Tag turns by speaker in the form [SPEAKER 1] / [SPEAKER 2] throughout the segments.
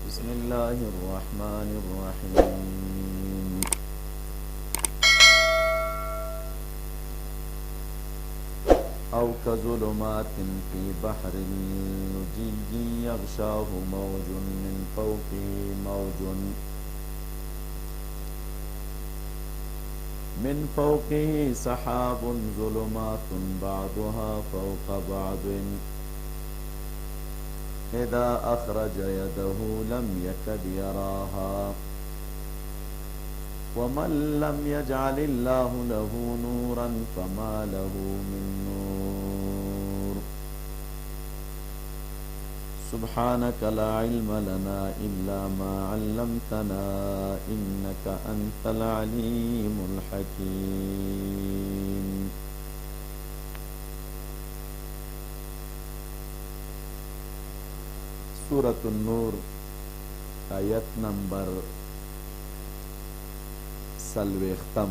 [SPEAKER 1] بسم الله الرحمن الرحيم أو كظلمات في بحر لجي يغشاه موج من فوقه سحاب ظلمات بعضها فوق بعض إذا أخرج يده لم يكد يراها ومن لم يجعل الله له نورا فما له من نور سبحانك لا علم لنا إلا ما علمتنا إنك أنت العليم الحكيم. سورة النور آیت نمبر 40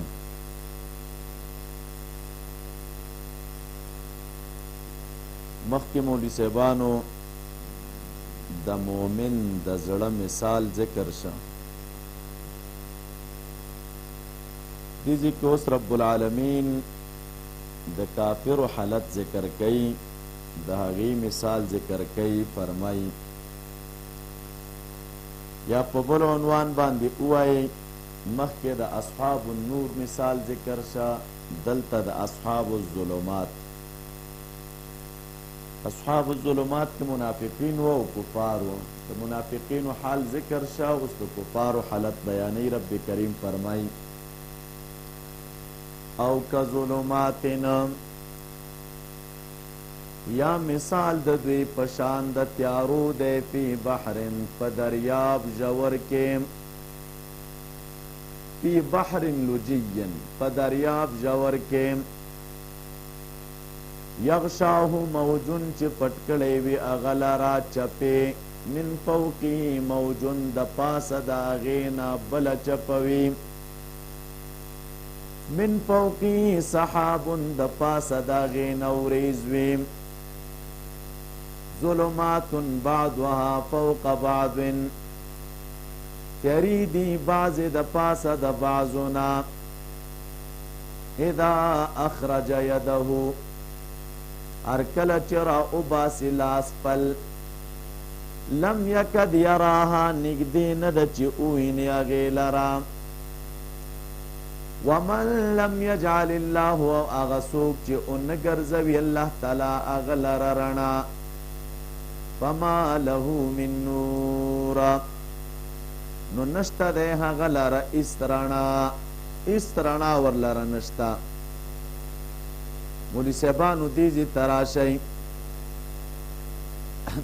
[SPEAKER 1] مخکې مولوي صاحبانو د مؤمن د زړه مثال ذکر شه دیزی که اوس رب العالمین د کافر حالت ذکر کئی د هغې مثال ذکر کئی فرمائی یا په بل عنوان باندې ووایي مخکې د اصحاب النور مثال ذکر شه دلته د اصحاب الظلمات. اصحاب الظلمات کې منافقین و او کفار و د منافقینو حال ذکر شه اوس د کفارو حالت بیانوي. رب کریم فرمایي او کظلماتنا یا مثال د دوی پشان د تیارو دی فی بحرن په دریاب ژور کې فی بحر لجین په دریاب ژور کې یغشاه موجون چې پټکړی وي هغه لرا چپې من فوقه موجون د پاسه د هغې نه بله چپه وي من فوقه سحابون د پاسه د هغې نه وریځ وي ظلمات بعضها فوق بعض تیری دی بعض د پاسه د بعضنا اذا اخرج یده ارکل چرا اباسی لاس پل لم یکد یراها نگدی ند چی اوینی اغی لرا ومن لم یجعل اللہ اغسوک چی انگرزوی اللہ تعالی اغلر رنا فما له من نور نو نشتا دے هغه لره استرانا ورلره نشتا. مولی صاحبانو دیزی تراشی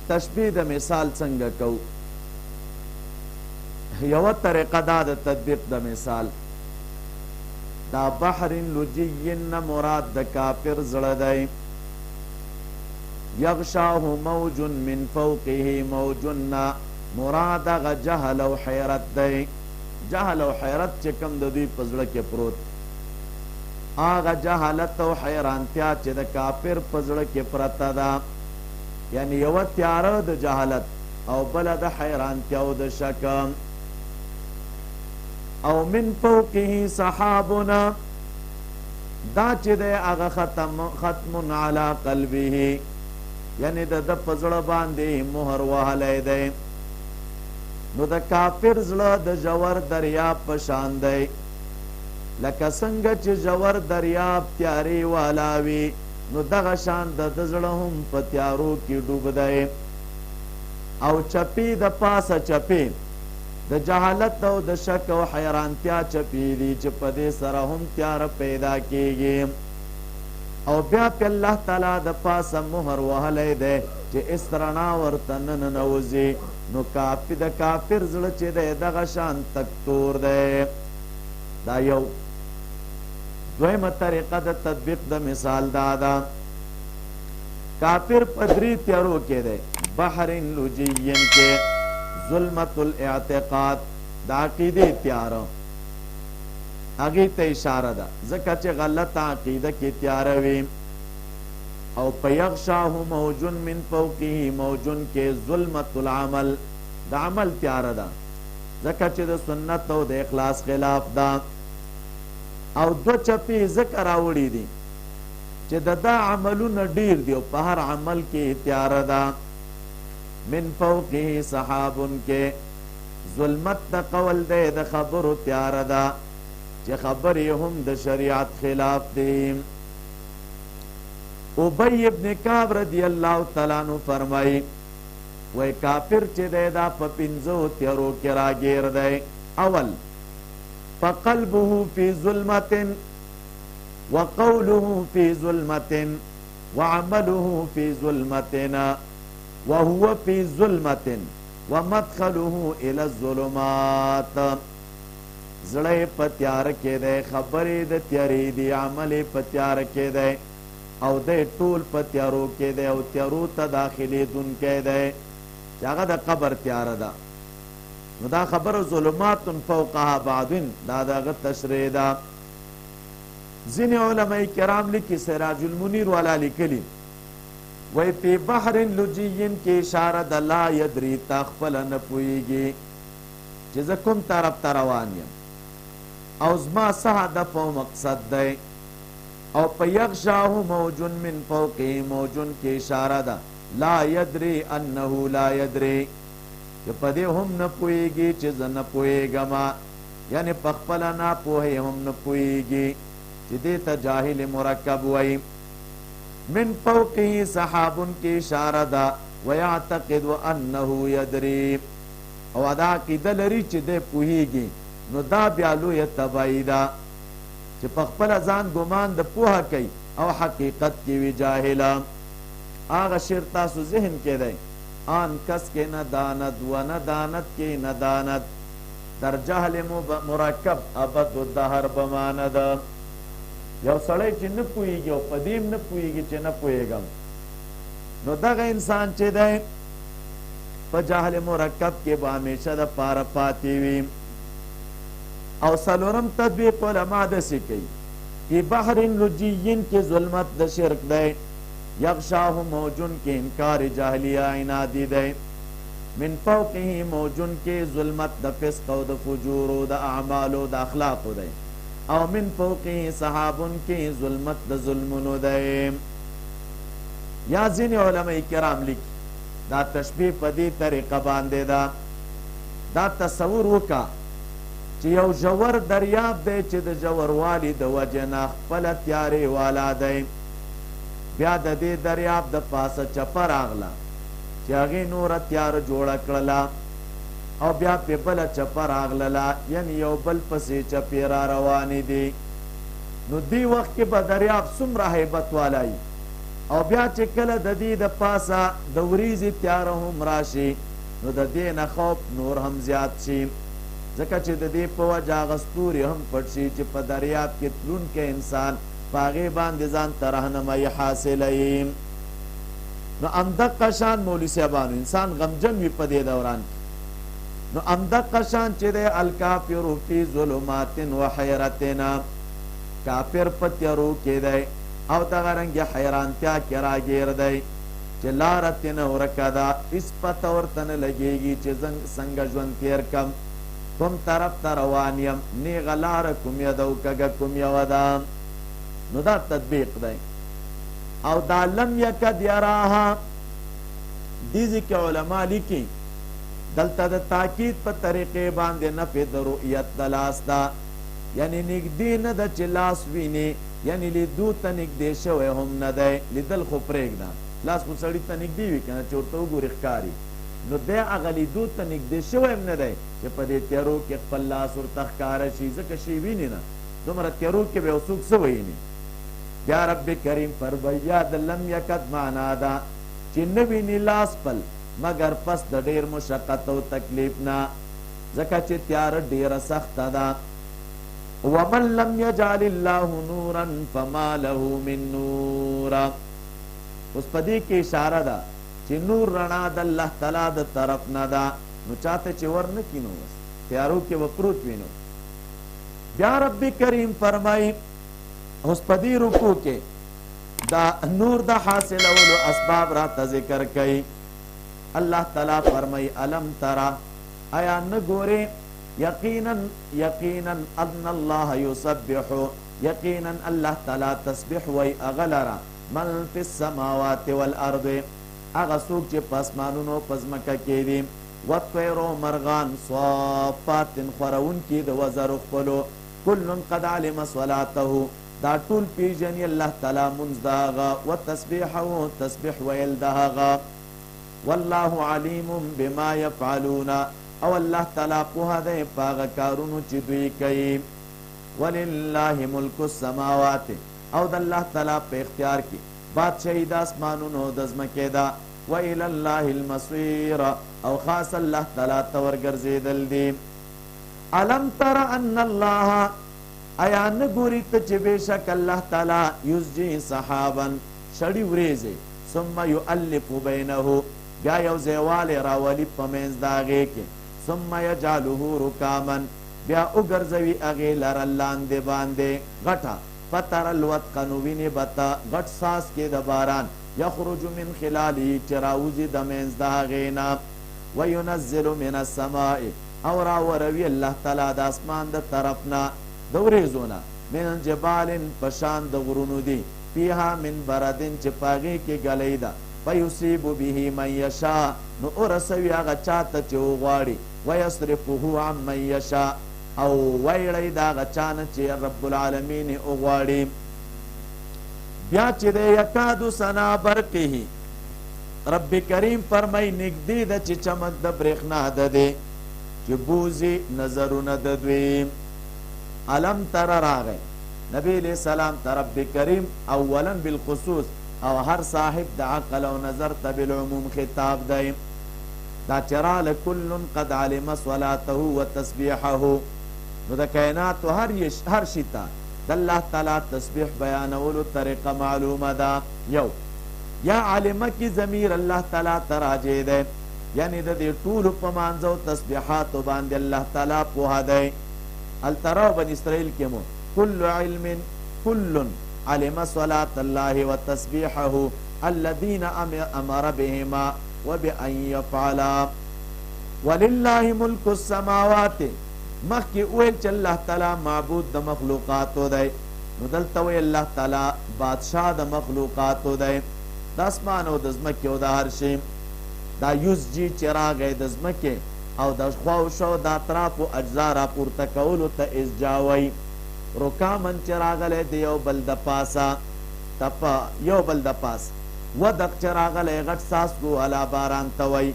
[SPEAKER 1] تشبیه د مثال څنګه کو یو طریقه دا د تطبیق د مثال دا بحر لجین مراد د کافر زړه دی یغشاه موج من فوقه موجنا مراد غ جهل او حیرت دی. جهل او حیرت چې کوم د دوی په زړه کې پروت هغه جهالت او حیرانتیا چې د کافر په زړه کې پرته ده یعنی یو تیاره د جهالت او بل د حیرانتیا او د شک او من فوقه سحابنا دا چې د هغه ختم علی قلبه یعنی د پزړه باندې مهر وهلی دی نو د کافر زړه د ژور دریاب په شان دی لکه څنګه چې ژور دریاب تیارې والا وي نو دغه شان د زړه هم په تیارو کې ډوب دی او چپې د پاسه چپې د جهالت او د شک او حیرانتیا چپې دي چې په دې سره هم تیاره پیدا کیږي او بیا په الله تعالی د پاسه مهر وهلی دی چې استرنا ورته ننوځي نو کافی د کافر زړه چې دی دغه شان تک تور دی. دا یو دویمه طریقه د تطبیق د مثال دا ده کافر په درې تیارو کې دی بحر لجین کې ظلمت الاعتقاد د عقیدې تیاره هغې ته اشاره ده ځکه چې غلطه عقیده کې تیاره وي او په یغشاه موجون من فوقه موجون کې ظلمت العمل د عمل تیاره ده ځکه چې د سنت او د اخلاص خلاف ده او دو چپې ځکه راوړي دي چې دا عملونه ډیر دي او په هر عمل کې تیاره ده من فوقه سحاب کې ظلمت د قول دی د خبرو تیاره ده چې خبرې هم د شریعت خلاف دي ابی ابن کعب رضی اللہ تعالیٰ عنہ فرمائی وی کافر چې دی دا په پنځو تیارو کې راګیر دی اول فقلبه فی ظلمت وقوله فی ظلمت وعمله فی ظلمت وهو فی ظلمت ومدخله الى الظلمات زړه په تیار کې دی خبرې د تیارې دی عمل په تیار کې دی او د ټول په تیارو کې دی او تیارو ته داخلېدونکی دی چې هغه د قبر تیاره ده نو دا خبر ظلمات فوقها بعض دا دغه تشریح ده ځینې علماء کرام لیکي سراج المنیر والا لیکلي وی فی بحر لجین کې اشاره ده لا یدري تا خپله نه پوهېږي چې زه کوم طرف ته روان یم او زما څه هدف او مقصد دی او په یغشاه موج من فوقه موجن کې اشاره ده لا یدري انه لا یدري چې په دې هم نه پوهېږي چې زه نه پوهېږم یعنی په خپله ناپوهۍ هم نه پوهېږي چې دې ته جاهل مرکب وایي من فوقه سحاب کې اشاره ده ویعتقد انه یدري او دا عقیده لري چې دی پوهېږي نو دا بیا لویه تباهي ده چې په خپله ځان ګمان د پوهه کوي او حقیقت کې وي جاهله هغه شعر تاسو ذهن کې دی آن کس کې نه داند و نه داند کې نه داند در جهل مرکب ابد الدهر بماند یو سړی چې نه پوهېږي او په دې نه پوهېږي چې نه پوهېږم نو دغه انسان چې دی په جهل مرکب کې به همیشه د پاره پاتې وي او څلورم تطبیق علما داسې کوي فی بحر لجین کې ظلمت د شرک دی یغشاه موجن کې انکار جاهلیه عنادي دی من فوقه موجن کې ظلمت د فسق او د فجور او د اعمال او د اخلاق دی او من فوقه سحاب کې ظلمت د ظلمونو دی یا ځینې علماء کرام لیکي دا تشبیه په دې طریقه باندې دا تصور وکړه چې یو ژور دریاب دی چې د ژوروالي د وجې نه خپله تیارې والا دی بیا د دې دریاب د پاسه چپه راغله چې هغې نوره تیاره جوړه کړله او بیا پې بله چپه راغلله یعنی یو بل پسې چپې را روانې دي نو دې وخت کې به دریاب څومره هیبت والا وي او بیا چې کله د دې د پاسه د وریځې تیاره هم راشي نو د دې نه خوف نور هم زیات شي ځکه چې د دې په وجه هغه ستوري هم پټ شي چې په دریاب کې تلونکی انسان په هغې باندې ځان ته رهنمایي حاصلوي نو همدقه شان مولوي صاحبانو انسان غمجن وي په دې دوران کې نو همدقه شان چې دی الکافر فی ظلمات و حیرتنا کافر په تیارو کې دی او دغه رنګې حیرانتیا کې راګیر دی چې لاره ترې نه ورکه ده هېڅ پته ورته نه لګېږي چې څنګه ژوند تېر کم کوم طرف ته روان یم نیغه لاره کوم یه ده او کږه کوم یوه ده نو دا تطبیق دی او دا لم یکد یراها دیزی کې علما لیکي دلته د تاکید په طریقې باندې نفي د رؤیت د لاس ده یعنی نږدې نه ده چې لاس ویني یعنی لیدو ته نږدې شوی هم نه دی لیدل خو پرېږده لاس خو سړي ته نږدې وي که نه چې ورته وګوري ښکاري نو دی هغه لیدو ته نږدې شوی هم نه دی چې په دې تیارو کې خپل لاس ورته ښکاره شي ځکه شی ویني نه دومره تیارو کې به یو څوک څه ویني بیا رب کریم فرمایي یا د لم یکد معنا ده چې نه ویني لاس پل مگر پس د ډېر مشقت او تکلیف نه ځکه چې تیاره ډېره سخته ده ومن لم یجعل الله نورا فما له من نور اوس په دې کې اشاره ده چې نور رڼا د الله تعالی د طرف نه ده نو چاته چې ور نه کینو بس تیارو کې به پروت وینو بیا رب کریم فرمایي اوس په دې رکوع کې دا نور د حاصلولو اسباب راته ذکر کوي اللہ تعالی فرمائی علم ترا آیا نگوری یقینا ان اللہ یسبح یقینا اللہ تعالی تسبح وی اغلرا من فی السماوات والارض اغا سوک چی پسمانونو پزمکا کی دی والطیرو مرغان صافات خورون کی دو وزر خپلو کلن قد علم صلاتہو دا طول پیجنی اللہ تعالی منزداغا و تسبیحو تسبیح ویل داغا واللہ علیم بما یفعلون او اللہ تعالی پوها دے پاغا کارونو چی دوی کئی وللہ ملک السماوات او دا اللہ تعالی پہ اختیار کی بادشاہی دا اسمانونو دزمکی دا وإلى الله المصير او خاص اللہ تعالی تورگر زیدل دی علم تر ان اللہ آیا نگوری تچ بیشک اللہ تعالی یزجی صحابا شڑی وریزے ثم یؤلف بینہو بیا یو زیوال راولی پمینز داغے کے ثم یجعلہو رکامن بیا اگرزوی اغی لرلان دے باندے غٹا فتر الوت قنوین بتا غٹ ساس کے دباران یخرج من خلالی چراوزی دمینز داغینا وینزل من السماء اور آوروی اللہ تعالی دا اسمان دا طرفنا دوریزونا من جبال پشان دا غرونو دی پیہا من بردن چپاگی کی گلی دا فیصیب به من یشا نو ارسوی آغا چاہتا چو غواری ویصرفه عن من یشا او ویڑی دا آغا چانا چی رب العالمین اغواری بیا چی دے یکادو سنا برقی ہی رب کریم فرمائی نگدی دا چی چمک دا برخنا دا دے چی بوزی نظرون دا دویم علم تر راغے نبی علیہ السلام تا رب کریم اولا بالخصوص او ہر صاحب دا عقل و نظر تا بالعموم خطاب دائم دا چرال کل قد علم صلاتہو و تسبیحہو نو دا کائنات و ہر شتا دا اللہ تعالی تسبیح بیانولو طریقہ معلوم دا یو یا علمہ کی ضمیر اللہ تعالی تراجے دے یعنی دا دی طول پمانزو تسبیحاتو باندے اللہ تعالی پوہا دے التراو بن اسرائیل کے مو کل علم کل علم صلاة اللہ و تسبیحہو الذین امر بہما و بأن یفعلا وللہ ملک السماوات مخی اویل چا اللہ تعالی معبود دا مخلوقاتو دے ندلتوی اللہ تعالی بادشاہ دا مخلوقاتو دے دا اسمانو دزمکی و دا ہرشیم دا یوز جی چراغ دزمکی او دا خواوشو دا اطراف و اجزا را پورتا کولو تا ازجاوی رکامن چراغلے دی یو بلد پاسا تپا یو بلد پاس ودق چراغلے غٹ ساسگو علا باران توی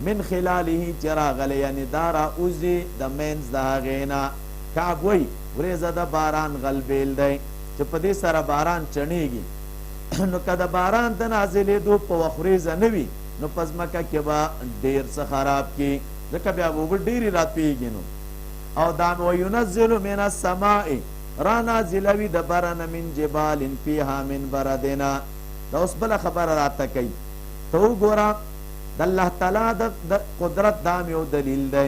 [SPEAKER 1] من خلالی چراغلے یعنی دارا اوزی دا مینز دا غینا کعبوی وریزا دا باران غلبیل دی چپا دی سر باران چنیگی نو که دا باران دا نازلی دو پا وخریزا نوی نو پزمکا کبا دیر سا خراب کی ذکر بیا وہ ڈیری رات پیگی نو او دام وینزل من السماء رانا زلوی دبرن من جبال فیها من بردنا دا اس بلا خبر راتا کئی تو گورا دا اللہ تعالی دا قدرت دامی و دلیل دے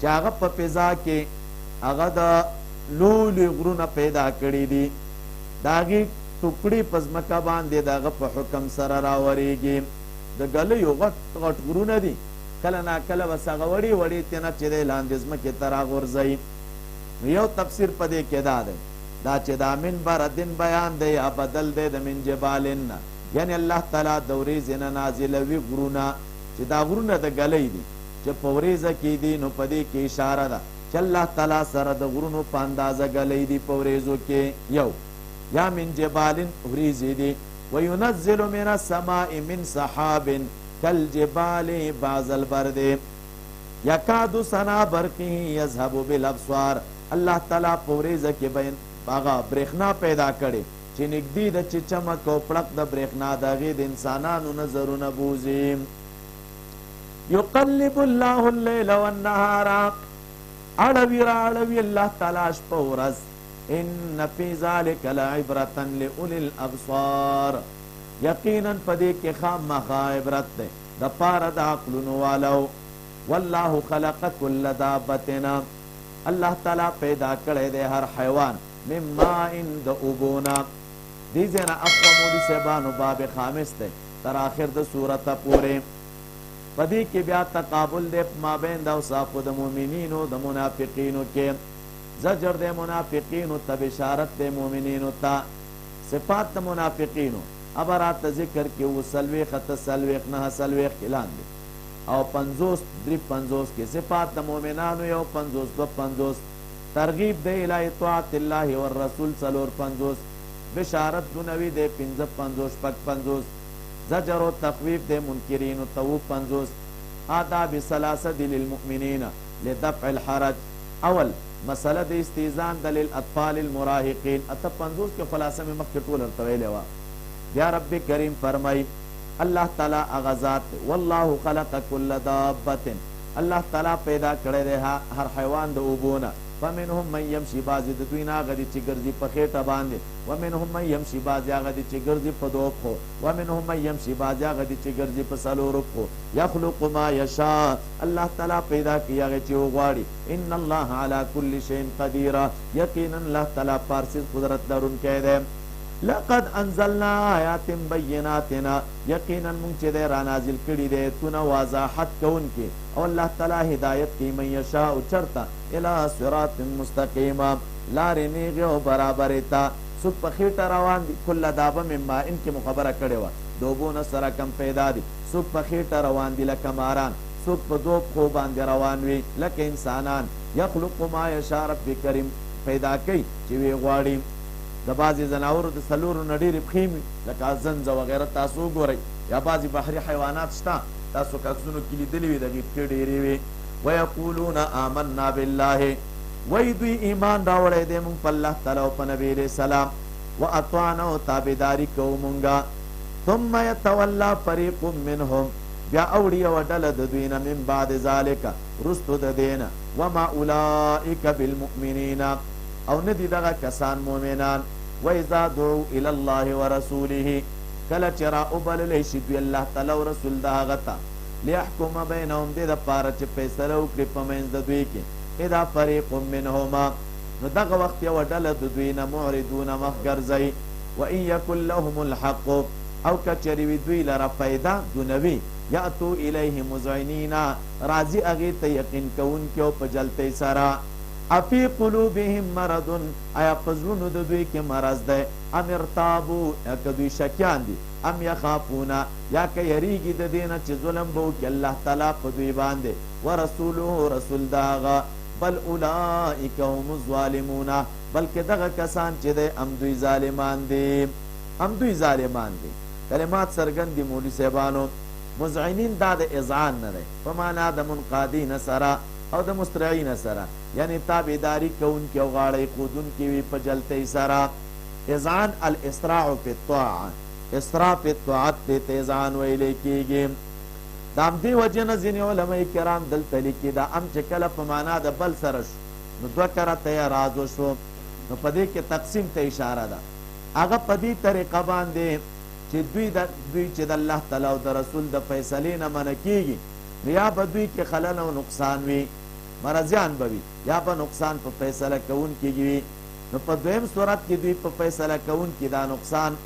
[SPEAKER 1] چاگا پا پیزا کے اگا دا لولی غرون پیدا کری دی داگی ٹکڑی پزمکا باندے داگا پا حکم سر راوری گی دا گلیو غٹ غرون دی کلنا کل وساغ وڑی وڑی تینا چی دے لاندزم کی ترا غرزئی یو تفسیر پدے کے دا دے دا چی دا من بردن بیان دے یا بدل دے دا من جبالن یعنی اللہ تعالی دوریزن نازلوی غرونا چی دا غرونا دا گلی دی چی پوریزا کی دی نو پدے کی اشارہ دا چی اللہ تعالی سر دا غرونو پاندازا گلی دی پوریزو کے یو یا من جبالن وریزی دی وینزل من السماء من صحاب کل جبال بعض البرد یکاد سنا برقی یذهب بالابصار اللہ تعالی پوریزا کے بین باغا برخنا پیدا کرے چی نگدی دا چی چمک و پڑک دا برخنا دا غید انسانانو نظر نبوزیم یقلب اللہ اللیل والنہارا اڑوی را اڑوی اللہ تعالی شپورز ان فی ذالک لعبرتا لأولی الابصار یقیناً پدے کے خام مخا عبرت دے دا پارا دا عقلن والو واللہ خلق کل دابتنا اللہ تعالی پیدا کرے دے ہر حیوان من مائن دا اوبونا دیزینا اقوامولی سیبانو باب خامس دے تر آخر دا صورت پورے پدې کې بیا تقابل دی مابین د اوصافو د مؤمنینو د منافقینو کې. زجر د منافقینو ته، بشارت د مؤمنینو ته. صفات د منافقینو ابرات ذکر کې و سلویخ تسلویخ نه سلویخ اعلان دی او 50 درې 50 کې صفات د مؤمنانو یو 50 دو 50 ترغیب دی الی طاعت الله والرسول 450 بشارت دنوی دی 55 پک 50 زجر و تخویف دی منکرین و تو 50 آداب ثلاثه للمؤمنین لدفع الحرج. اول مسئلہ د استیزان د للاطفال المراهقین اته 50 کې خلاصه مې مخکې ټول ورته ویلې وه. بیا رب کریم فرمای الله تعالی هغه ذات والله خلق کل دابة، الله تعالی پیدا کړی دی هر حیوان د اوبونه. فمنهم من یمشي، بعضې د دوی نه هغه دي چې ګرځي په خېټه باندې. ومنهم من یمشي، بعضې هغه دي چې ګرځي په 2 پښو. ومنهم من یمشي، بعضې هغه دي چې ګرځي په 4 پښو. یخلق ما یشاء، الله تعالی پیدا کوي هغه چې وغواړي. ان الله علی کل شیء قدیر، یقینا الله تعالی په هر څه قدرت لرونکی دی. لقد انزلنا آیات بینات، یقینا مونږ چې دی را نازل کړي دی ایتونه وضاحت کوونکي او الله تعالی هدایت کوي من یشاء چرته الى صراط مستقیم، لارې نیغې او برابرې ته. څوک په خېټه روان دي کله دابه مما ان کې مخبره کړې وه د اوبو نه سره کم پیدا دي. څوک په خېټه روان دي لکه ماران، څوک په 2 پښو باندې روان وي لکه انسانان. یخلق ما یشاء، رب کریم پیدا کوي چې وی غواړي. د بعضې ځناورو د 4 نه ډېرې پښې وي لکه زنځ وغیره تاسو وګورئ، یا بعضې بحري حیوانات شته تاسو ککسونو کې لیدلي وي د هغې پښې ډېرې وي. ویقولون آمنا بالله، وی دوی ایمان راوړی دی مونږ په الله تعالی او په نبي علیه السلام. واطعنا، او تابعداري کوو مونږه. ثم یتولا فریق منهم، بیا اوړي یوه ډله د دوی نه من بعد ذلک، رستو د دې نه. وما اولئک بالمؤمنین، او ندي دغه کسان مؤمنان. واذا دعوا الى الله ورسوله، کله چې را وبللی شي دوی الله تعالی او رسول د هغه ته لیحکم بینهم، دې دپاره چې فیصله وکړي په منځ د دوی کې. اذا فریق منهما، نو دغه وخت یوه ډله د دوی نه معرضونه مخ ګرځئ. وان یکن لهم الحق، او که چېرې وي دوی لره فایده دنوي، یأتو الیه مذعنین، راځي هغې ته یقین کوونکي او په جلتۍ سره. افی قلوبهم مرض، آیا په زړونو د دوی کې مرض دی؟ ام ارتابو، که دوی شکیان دي؟ ام یخافونه، یا که یریږي د دې نه چې ظلم به وکړي الله تعالی په دوی باندې. ورسوله، رسول د هغه. بل اولئک هم الظالمون، بلکې دغه کسان چې دی ام دوی ظالمان دي، ام دوی ظالمان دي. کلمات څرګند دي مولوي صاحبانو. مذعنین دا د اذعان نه دی په معنا د منقادین سره او د مسترعین سره، یعنی تابعداري کوونکي او غاړه ښودونکي وي په جلتۍ سره. اذعان الاسراع فی الطاعه، اسراع فی الطاعت دې ته اذعان ویلی کېږي. د همدې وجې نه ځینې علماء کرام دلته لیکي دا ام چې کله په معنا د بل سره شو نو 2 کرته یې راز وشو، نو په دې کې تقسیم ته اشاره ده. هغه په دې طریقه باندې چې دوی چې د الله تعالی او د رسول د فیصلې نه منع کېږي، نو یا به دوی کې خلل او نقصان وي، مرضیان به وي، یا به نقصان په فیصله کوونکي وي. نو په دویم صورت کې دوی په فیصله کوونکي دا نقصان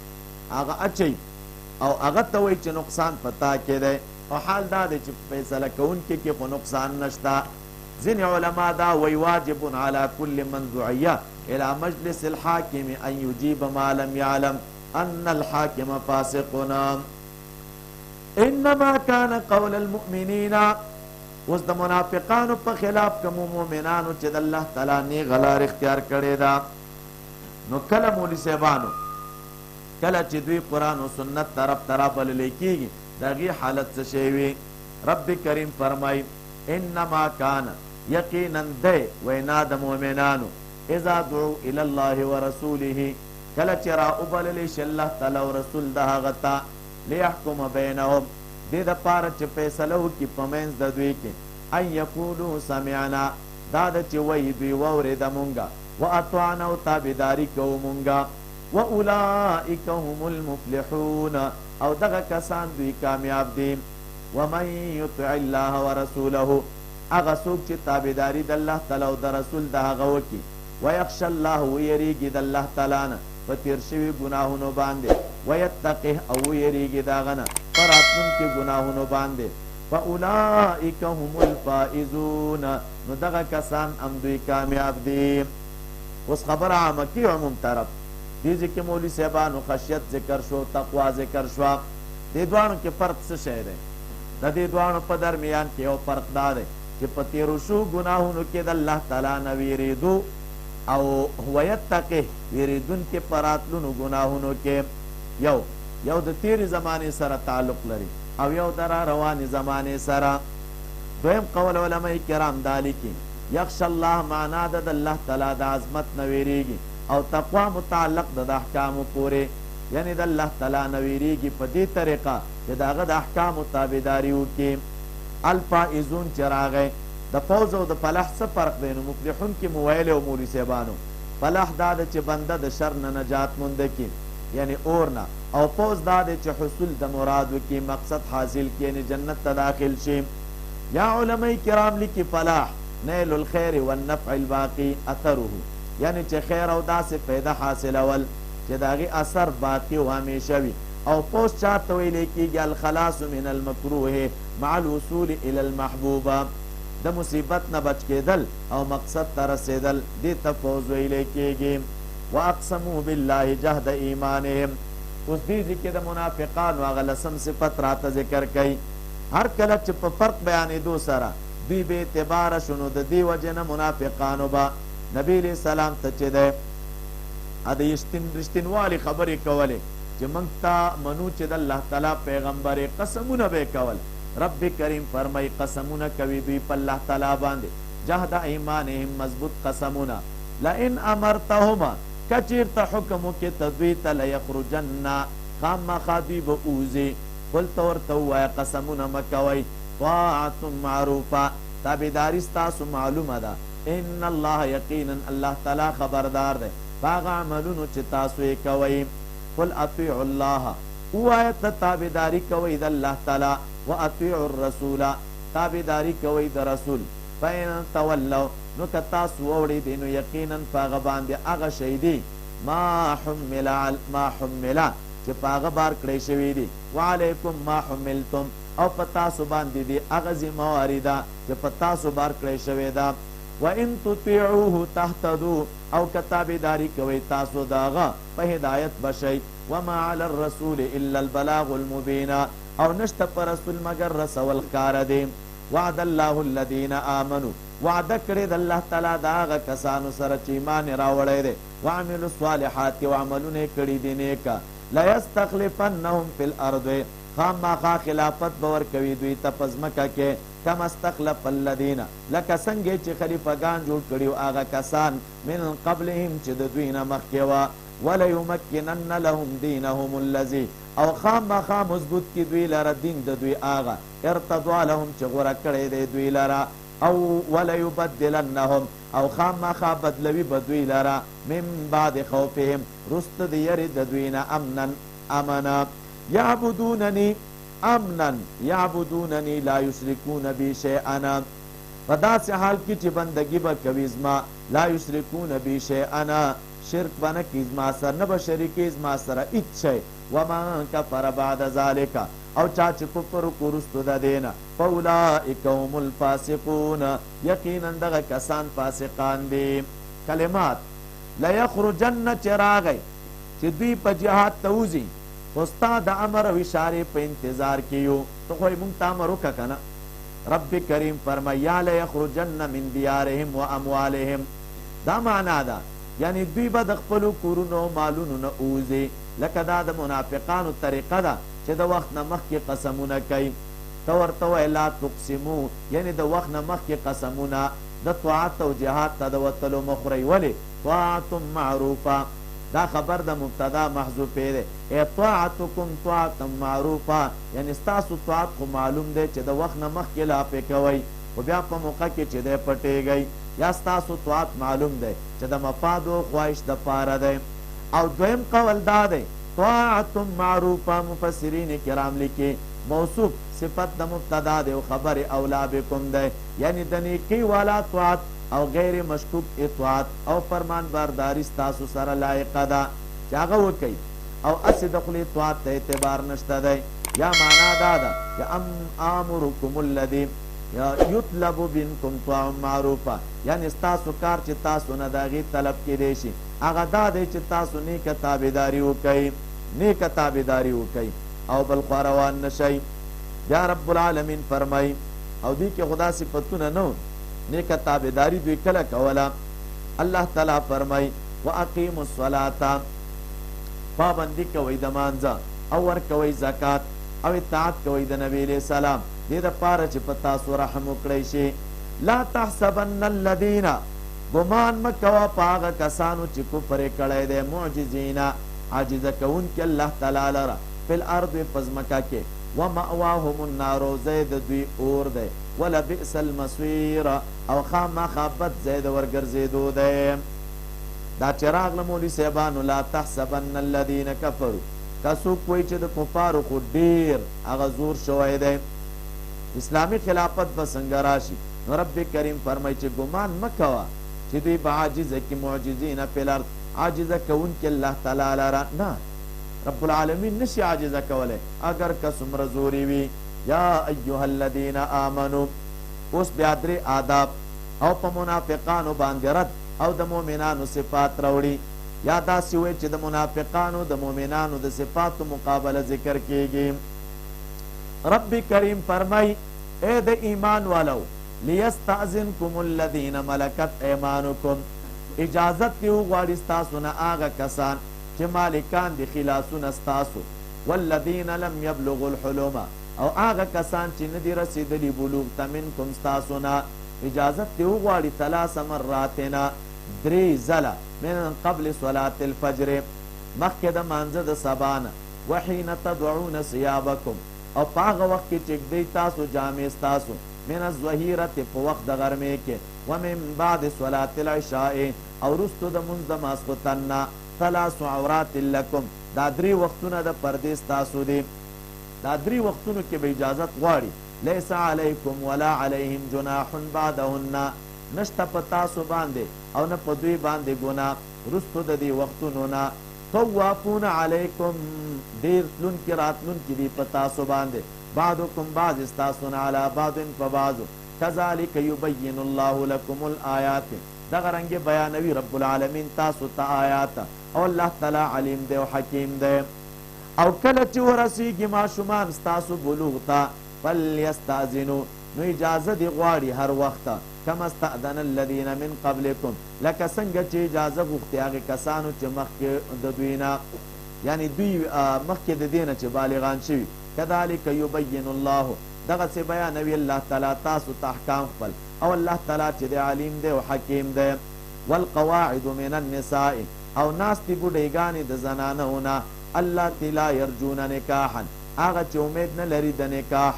[SPEAKER 1] هغه اچوي او هغه ته وایي چې نقصان په تا کې دی، او حال دا دی چې په فیصله کوونکي کې خو نقصان نشته. ځینې علما دا وایي واجب علی کل من دعیه الى مجلس الحاکم ان یجیب ما لم یعلم ان الحاکم فاسقنا. انما كان قول المؤمنین، اوس د منافقانو په خلاف کومو مؤمنانو چې د الله تعالی نیغه لار اختیار کړې ده، نو کله مولوي صاحبانو کله چې دوی قرآن و سنت طرف ته رابللی کېږي د هغې حالت څه شی وي؟ رب کریم فرمایي انما کان، یقینا دی وینا د مؤمنانو اذا دعو الى الله ورسوله، کله چې را وبللی شي الله تعالی او رسول د هغه ته لیحکم بینهم، دې دپاره چې فیصله وکړي په منځ د دوی کې. ان یقولو سمعنا، دا ده چې وایي دوی واورېده مونږه، واطعنا، او تابعداري کوو مونږه. واولئک هم المفلحون، او دغه کسان دوی کامیاب دي. ومن یطع الله ورسوله، هغه څوک چې تابعداري د الله تعالی او د رسول د هغه وکړي. ویخشى الله، ویریږي د الله تعالی نه په تېر شوي ګناهونو باندې. ویتقه، او ویریږي د هغه نه په راتلونکي ګناهونو باندې. فاولئک هم الفائزون، نو دغه کسان هم دوی کامیاب دي. اوس خبر عامه کی عموم طرف دې کې مولوی صاحبانو خشیت ذکر شو، تقوا ذکر شو. دې دوانو کې فرق څه شی دی؟ د دې دوانو په درمیان کې یو فرق دا دی چې په تیرو شو ګناهونو کې د الله تعالی نه ویریدو او هو یتقی ویریدونکي په راتلونو ګناهونو کې یو د تیرې زمانې سره تعلق لري او یو د را روانې زمانې سره. دویم قول علماء کرام دا لیکي یخشى الله معنا د الله تعالی د عظمت نه ویریږي او تقوا متعلق د احکامو پورې، یعنی د الله تعالی نه ویریږي په دې طریقه چې د هغه د احکامو تابعداري وکړي. الفائزون چې راغی د فوز او د فلاح څه فرق دی؟ نو مفلحون کې مو ویلی او مولوي صاحبانو فلاح دا ده چې بنده د شر نه نجات مونده کړي یعنی اور نه، او فوز دا ده چې حصول د مراد وکړي، مقصد حاصل کړي یعنی جنت ته داخل شي. یا علماء کرام لیکي فلاح نیل الخیر والنفع الباقی اثره، یعنی چې خیر او داسې فایده حاصلول چې د هغې اثر باقي او همیشه وي. او فوز چاته ویلی کېږي؟ الخلاص من المکروه مع الوصول الى المحبوبه، د مصیبت نه بچ کېدل او مقصد ته رسېدل، دې ته فوز ویلی کېږي. واقسموا بالله جهد ایمانهم. اوس دې کې د منافقانو هغه لسم صفت راته ذکر کوي. هر کله چې په فرق بیانېدو سره دوی بې اعتباره شو، نو د دې وجې نه منافقانو به نبی علیه السلام ته چې دی د رښتینوالي خبرې کولې چې موږ ته منو چې د الله تعالی پیغمبر یې، قسمونه به یې کول. رب کریم فرمای قسمونه کوي دوی په الله تعالی باندې، جهد ایمانهم مضبوط قسمونه. لئن امرتهما کچیرته حکم وکړې ته دوی ته لیخرجن خامخا دوی به اوځي. قل ته ورته ووایه قسمونه مه کوئ، طاعت معروفه تابعداري ستاسو معلومه ده. ان الله یقینا الله تعالی خبردار دی باغ عملونو چې تاسو یې کوئ. قل اطیعوا الله، ووایه ته تابعداري کوئ د الله تعالی، و اطیعوا الرسول تابعداري کوئ د رسول. فإن تولوا نو که تاسو واوړئ نو یقینا په هغه باندې هغه شی دی ما حمل چې په هغه بار کړی شوي دي، وعلیکم ما حملتم او په تاسو باندې دي هغه ذمهواري ده چې په تاسو بار کړی شوې ده. وان تطیعوه تهتدوا او که تابعداري کوئ تاسو د هغه په هدایت بشئ. وما علی الرسول الا البلاغ المبین، او نشته پر رسول مگر رسول ښکاره دی. وعد الله الذین آمنوا، وعده کړې د الله تعالی د هغه کسانو سره چې ایمان یې راوړی دی، وعملوا الصالحات او عملونه یې کړي دي نیکه. لیستخلفنهم فی الارض، خامخا خلافت به ورکوي دوی ته په ځمکه کې، کما استخلف الذین لکه څنګه چې خلیفګان جوړ کړي وو هغه کسان من قبلهم چې د دوی نه مخکې وه. وليمکنن لهم دینهم الذي، او خامخا مضبوط کی دوی لره دین د دوی هغه ارتضوا لهم چې غوره کړی دی دوی لره. او وليبدلنهم، او خامخا بدلوي به دوی لره من بعد خوفهم رست د یرې د دوی نه امنا. یعبدوننی امنا یعبدوننی لا یشرکون بی شیئا، په داسې حال کې چې بندګي به کوي زما، لا یشرکون بی شیئا شرک به نه کړي زما سره، نه به شریکوي زما سره هېڅ شی. ومن کفر بعد ذلک، او چا چې کفر وکړو وروستو د دې نه، فاولئک هم الفاسقون یقینا دغه کسان فاسقان دي. کلمات لیخرجن چې راغی چې دوی په جهاد ته وځي، خو ستا د امر او اشارې په انتظار کې یو، ته خو یې مونږ ته امر وکړه که نه. رب کریم فرمایي یا لیخرجن من دیارهم و اموالهم، دا معنا ده یعنی دوی به د خپلو کورونو مالونو نه اوځي. لکه دا د منافقانو طریقه ده چې د وخت نه مخکې قسمونه کوي. ته ورته وایې لا تقسمو، یعنی د وخت نه مخکې قسمونه د طاعت او جهاد ته د وتلو مه خورئ. ولې؟ طاعت معروفه، دا خبر د مبتدا محذوفې دی. ای طاعتکم طاعتا معروفه، یعنی ستاسو طاعت خو معلوم دی چې د وخت نه مخکې لافې کوئ، خو بیا په موقع کې چې دی پټېږئ. یا ستاسو طاعت معلوم دی چې د مفاد و خواهش دپاره دی. او دویم قول دا دی طاعت معروفه، مفسرین کرام لیکي موصوف صفت د مبتدا دی او خبر اولا بکم دی، یعنی د نیکۍ والا طاعت او غیر مشکوک اطاعت او فرمان برداری ستاسو سره لایقه ده چې هغه وکئ، او اسې د خولې طاعت ته اعتبار نشته دی. یا معنا دا ده چې امرکم الذی یطلب منکم طاعا معروفا، یعنی ستاسو کار چې تاسو نه د هغې طلب کیدی شي هغه دا دی چې تاسو نیکه تابعداري وکئ، نیکه تابعداري وکئ او بل خوا روان نشئ. بیا رب العالمین فرمایي او دوی کې خدا صفتونه نه و، نیکه تابعداري دوی کله کوله؟ الله تعالی فرمایي واقیموا الصلاة، پابندي کوئ د مانځه او ورکوئ زکات او اطاعت کوئ د نبی علیہ السلام، دې دپاره چې په تاسو رحم وکړی شي. لا تحسبن الذین، ګمان مه کوه په هغه کسانو چې کفر یې کړی دی، معجزین، عاجزه کوونکي الله تعالی لره، فی الارض په ځمکه کې، ومأواهم النار، ځای د دوی اور دی، ولبئس المصیر، او خامخا بد ځای د ورګرځېدو دی. دا چې راغله مولوي صاحبانو لا تحسبن الذین کفروا، که څوک وایي چې د کفارو خو ډېر هغه زور شوی دی، اسلامي خلافت به څنګه راشي؟ نو رب کریم فرمایي چې ګمان مه کوه چې دوی به عاجزه کې معجزین فی الارض، عاجزه کوونکي الله تعالی لره نه، رب العالمین نشي عاجزه کولی اگر که څومره زوري وي. یا ایها الذین آمنو، اوس بیا درې آداب او په منافقانو باندې رد او د مؤمنانو صفات راوړي، یا داسې وایي چې د منافقانو د مؤمنانو د صفاتو مقابله ذکر کیږي. رب کریم فرمای اے د ایمان والو لیستأذنکم الذین ملکت ایمانکم، اجازت دی وغواړي ستاسو نه هغه کسان چې مالکان دي خلاصونه ستاسو، والذین لم یبلغوا الحلم، او هغه کسان چې نه دي رسېدلي بلوغ ته منکم ستاسو نه، اجازت دی وغواړي 3 مراتنا، 3 ځله من قبل صلاة الفجر، مخکې د مانځه د سبا نه، وحین تدعون ثیابکم، او په هغه وخت کې چې ږدئ تاسو جامې ستاسو، من الظهیرة په وخت د غرمې کې، ومن بعد صلاة العشاء، او وروستو د لمونځ د ماسخوتن نه، 3 عورات لکم، دا 3 وختونه د پردې ستاسو دي، دا 3 وختونو کې به اجازت غواړي. لیس علیکم ولا علیهم جناح بعدهن، نشته په تاسو باندې او نه په دوی باندې ګناه وروستو د دې وختونو نه. طوافون علیکم، ډېر تلونکي راتلونکي دي په تاسو باندې، بعضکم بعض ستاسو نه علی بعض په بعضو، کذلک یبین الله لکم الآیات، دغه رنګې بیانوي رب العالمین تاسو ته آیات، او الله تعالی علیم دی او حکیم دی. او کله چې ورسیږي ماشومان ستاسو بلوغ ته، فلیستأذنوا، نو اجازه دی غواړي هر وخت، کما استأذن الذین من قبلکم، لکه څنګه چې اجازه غوښتي هغې کسانو چې مخکې د دوی نه، یعنی دوی مخکې د دې نه چې بالغان شوي. کذلک یبین الله، دغسې بیانوي الله تعالی تاسو ته احکام خپل، او الله تعالی چې دی علیم دی او حکیم دی. والقواعد من النساء، او ناستې بوډۍ د زنانو نه، اللاتي لا یرجون نکاحا، هغه چې امید نه لري د نکاح،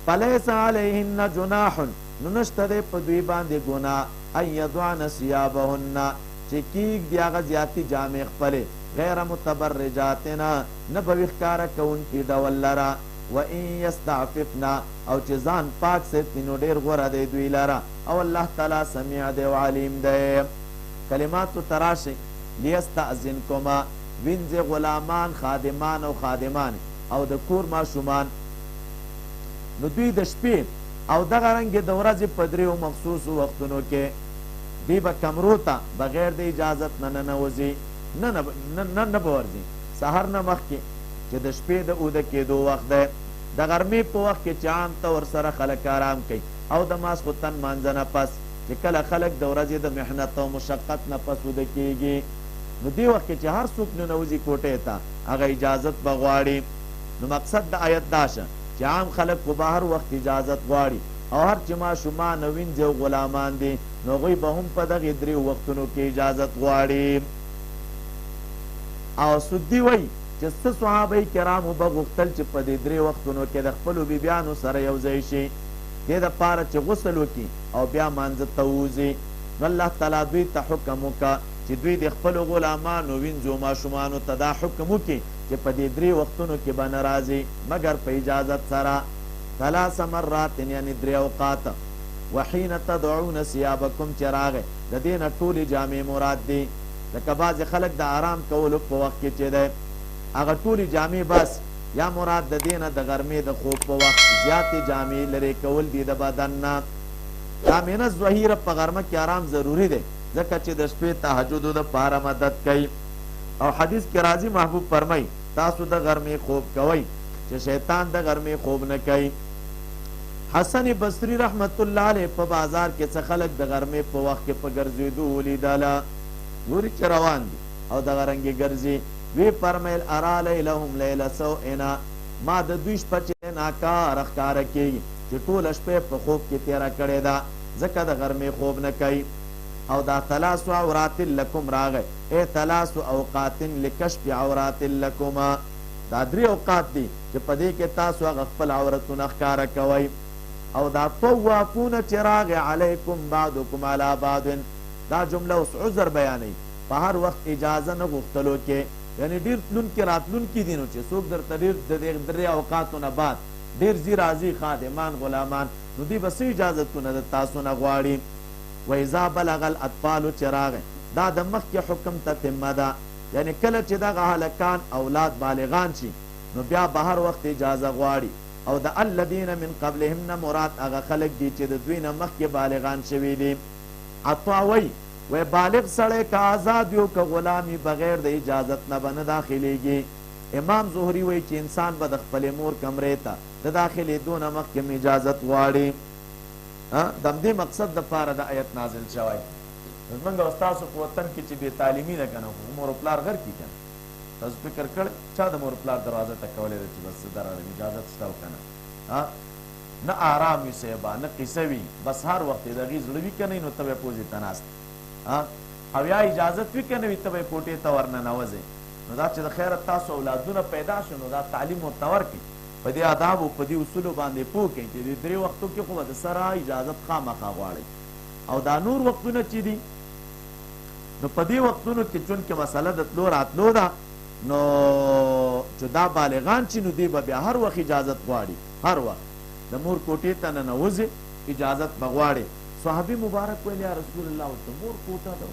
[SPEAKER 1] فلیس علیهن جناح، نو نشته دی په دوی باندې ګناه، ان یضعن ثیابهن، چې کیږدي هغه زیاتې جامې خپلې، غیر متبرجاتنا، نه به وي ښکاره کوونکي ډول لره، و ان یستعففنا، او چې ځان پاک ساتي نو ډېر غوره دی دوی لره، او الله تعالی سمیع دی او علیم دی. کلماتو تراشي لیستأذنکما، وینځې غلامان، خادمان او خادمان، او د کور ماشومان، نو دوی د شپې او دغه رنګې د ورځې په 3 مخصوصو وختونو کې دوی به کمرو ته بغیر د اجازت نه ننوځي، نه به ورځي، سهار نه مخکې چې د شپې د اوده کېدو وخت دی، د غرمې په وخت کې چې عام طور سره خلک آرام کوي، او د ماسخوتن مانځه نه پس چې کله خلک د ورځې د محنت او مشقت نه پس اوده کېږي، نو دې وخت کې چې هر څوک ننوځي کوټې ته هغه اجازت به غواړي. نو مقصد د آیت دا شه چې عام خلک خو به هر وخت اجازت غواړي، او هر چې ماشومان او وینځې او غلامان دي نو هغوی به هم په دغې 3 وختونو کې اجازت غواړي. او سدي وایي چې څه صحابه کرامو به غوښتل چې په دې 3 وختونو کې د خپلو بیبیانو سره یو ځای شي، دې دپاره چې غسل وکړي او بیا مانځه ته ووځي. نو الله تعالی دوی ته حکم وکړه چې دوی د خپلو غلامانو وینځو ماشومانو ته دا حکم وکړي چې په دې 3 وختونو کې به نه راځي مګر په اجازت سره. 3 مرات یعنی 3 اوقات. وحین تدعون ثیابکم، چې راغی د دې نه ټولې جامې مراد دي، لکه بعضې خلک د آرام کولو په وخت کې چې دی هغه ټولې جامې بس یا مراد د دې نه د غرمې د خوب په وخت زیاتې جامې لرې کول دي د بدن نه. دا من الظهیره په غرمه کې آرام ضروري دی ځکه چې د شپې تهجدو دپاره مدد کوي. او حدیث کې راځي محبوب فرمای تاسو د غرمې خوب کوئ چې شیطان د غرمې خوب نه کوي. حسن بصری رحمت الله علیه په بازار کې څه خلک د غرمې په وخت کې په ګرځېدو ولیدله، ګوري چې روان دي او دغه رنګې ګرځي. وی فرمیل ارا لیلهم لیل سوئنا، ما د دوی شپه چې ناکاره ښکاره کېږي چې ټوله شپه په خوب کې تېره کړې ده ځکه د غرمې خوب نه کوي. او دا ثلاث عورات لکم راغی ای ثلاث اوقات لکشف عورات لکما، دا 3 اوقات دي چې په دې کې تاسو هغه خپل عورتونه ښکاره کوئ. او دا طوافون چې راغی علیکم بعضکم علی بعض، دا جمله اوس عذر بیانوي په هر وخت اجازه نه غوښتلو کې، یعنی ډېر تلونکي راتلونکي دي نو چې څوک درته ډېر د دې 3 اوقاتو نه بعد ډېر ځي راځي خادمان غلامان نو دوی به څه اجازتونه د تاسو نه غواړي. و اذا بلغ الاطفال چې راغی دا د مخکې حکم تتمه ده، یعنی کله چې دغه هلکان اولاد بالغان شي نو بیا به هر وخت اجازه غواړي. او د الذین من قبلهم نه مراد هغه خلک دي چې د دوی نه مخکې بالغان شوي دي. عطاوی و بالغ سړی که آزاد یو که غلامی بغیر د اجازت نه به نه داخلیږي. امام زهري وایي چې انسان به د خپلې مور کمرې ته د داخلېدو نه مخکې اجازت غواړي. د همدې مقصد دپاره د آیت نازل شوی. زمونږ او ستاسو په وطن کې چې بې تعلیمي ده که نه خو مور و پلار غر کي که نه، تاسو فکر کړی چا د مور و پلار دروازه ټکولی ده چې بس دراړم اجازت شته او که نه؟ نه آرام وي صحبه، نه قصه وي، بس هر وخت یې د هغې زړه وي که نه نو ته به یې پوزې ته ناست او یا اجازت وي که نه وي ته به یې کوټې ته ورننوځې. نو دا چې د خیره تاسو اولادونه پیدا شو نو دا تعلیم ورته ورکړي، په دې آدابو په دې اصولو باندې پوه کړئ چې د 3 وختو کې خو به د سره اجازت خامخا غواړئ. او دا نور وختونه چې دي نو په دې وختونو کې چونکې مسله د تلو راتلو ده نو چې دا بالغان چې نو دوی به بیا هر وخت اجازت غواړي، هر وخت د مور کوټې ته ننوځي اجازت به غواړي. صحابي مبارک ویل یا رسول الله ورته مور کوټه ده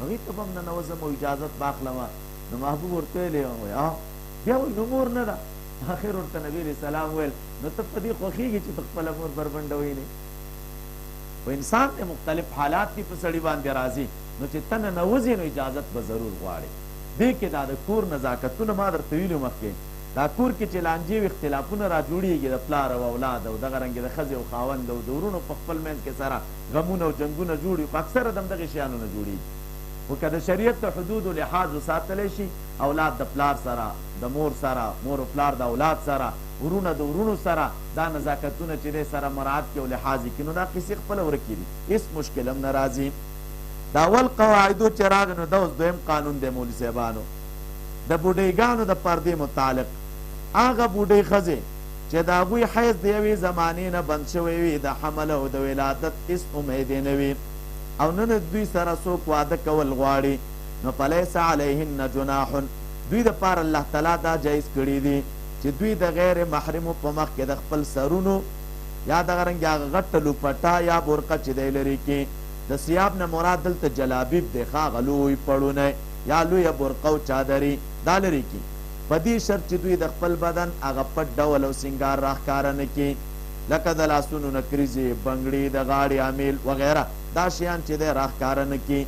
[SPEAKER 1] هغې ته به هم ننوځم او اجازت به اخلم. نو محبوب ورته ویلې بیا وایي نو مور نه ده. آخر ورته نبی علیه السلام ویل نو ته په دې خوښېږي چې ته خپله مور بربنډوې نه؟ خو انسان د مختلف حالات دي په سړي باندې راځي نو چې ته ننوځې نو اجازت به ضرور غواړې. دې کې دا د کور نزاکتونه ما درته ویلو مخکې، دا کور کې چې لانجې وي اختلافونه را جوړېږي د پلار او اولاد او دغه رنګې د ښځې او خاوند او د ورونو په خپل منځ کې سره غمونه او جنګونه جوړي خو اکثره د همدغې شیانو نه جوړېږي. خو که د شریعت د حدودو لحاظ وساتلی شي اولاد د پلار سره، د مور سره، مور و پلار د اولاد سره، ورونه د ورونو سره دا نزاکتونه چې دی سره مراعات کړي او لحاظ یې کړي نو دا قصې خپله ورکې دي، هېڅ مشکل هم نه راځي. دا اول قواعدو چې راغی نو دا اوس 2م قانون دی مولي صاحبانو د بوډۍ د پردې متعلق. هغه بوډۍ ښځې چې د هغوی حیض د یوې زمانې نه بند شوی وي د حمل او د ولادت هېڅ امید یې نه وي او نه د دوی سره څوک واده کول غواړي نو فلیس علیهن جناح، دوی دپاره الله تعالی دا جایز کړي دي چې دوی د غیر محرمو په مخ کې د خپل سرونو یا دغه رنګې هغه غټه لوپټه یا برقه چې دی لرې کړي. د ثیاب نه مراد دلته جلابیب دی ښه هغه لوی پړونی یا لویه برقه او چادري دا لرې کړي په دې شرط چې دوی د خپل بدن هغه پټ ډول او سینګار راښکاره نه کړي لکه د لاسونو نکریزې، بنګړي، د غاړې امیل وغیره دا شیان چې دی راښکاره نه کړي.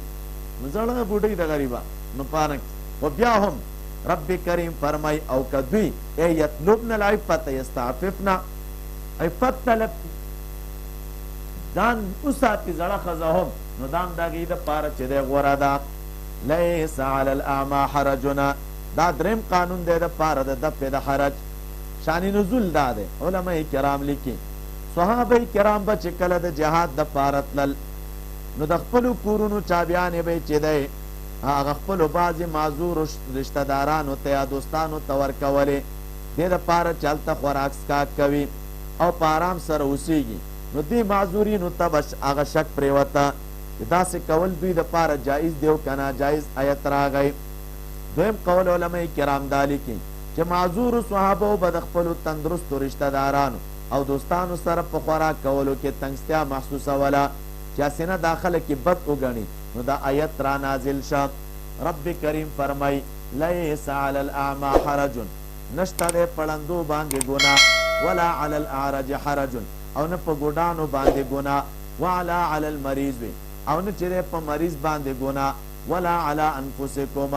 [SPEAKER 1] نو زړه بوډۍ د غریبه نو پانک خو بیا هم رب کریم فرمای او که دوی یطلبن العفة یستعففن، عفت طلب ځان وساتي زړه ښځه هم نو دا هم د هغې دپاره چې دی غوره ده. لیس علی الاعمى حرجنا، دا 3م قانون دی دپاره د دفع د حرج. شان نزول دا دی علماء کرام لیکي صحابه کرام به چې کله د جهاد دپاره تلل نو د خپلو کورونو چابیانې به چې دی هغه خپلو بعضې معذورو رشته دارانو ته یا دوستانو ته ورکولې دې دپاره چې هلته خوراک څښاک کوي او په آرام سره اوسېږي. نو دې معذورینو ته به هغه شک پرېوته چې داسې کول دوی دپاره جایز دی او که ناجایز آیت راغی. 2م قول علماء کرام دا لیکي چې معذورو صحابو به د خپلو تندرستو رشته دارانو او دوستانو سره په خوراک کولو کې تنګستیا محسوسوله چې سینه داخله کې بد وګڼي نو دا آیت را نازل شه. رب کریم فرمای لیس علی الاعمى حرج، نشته دی پړندو باندې ګناه ولا علی الاعرج حرج او نه په ګوډانو باندې ګناه وعلا علی المریض او نه چې په مریض باندې ګناه ولا علی انفسکم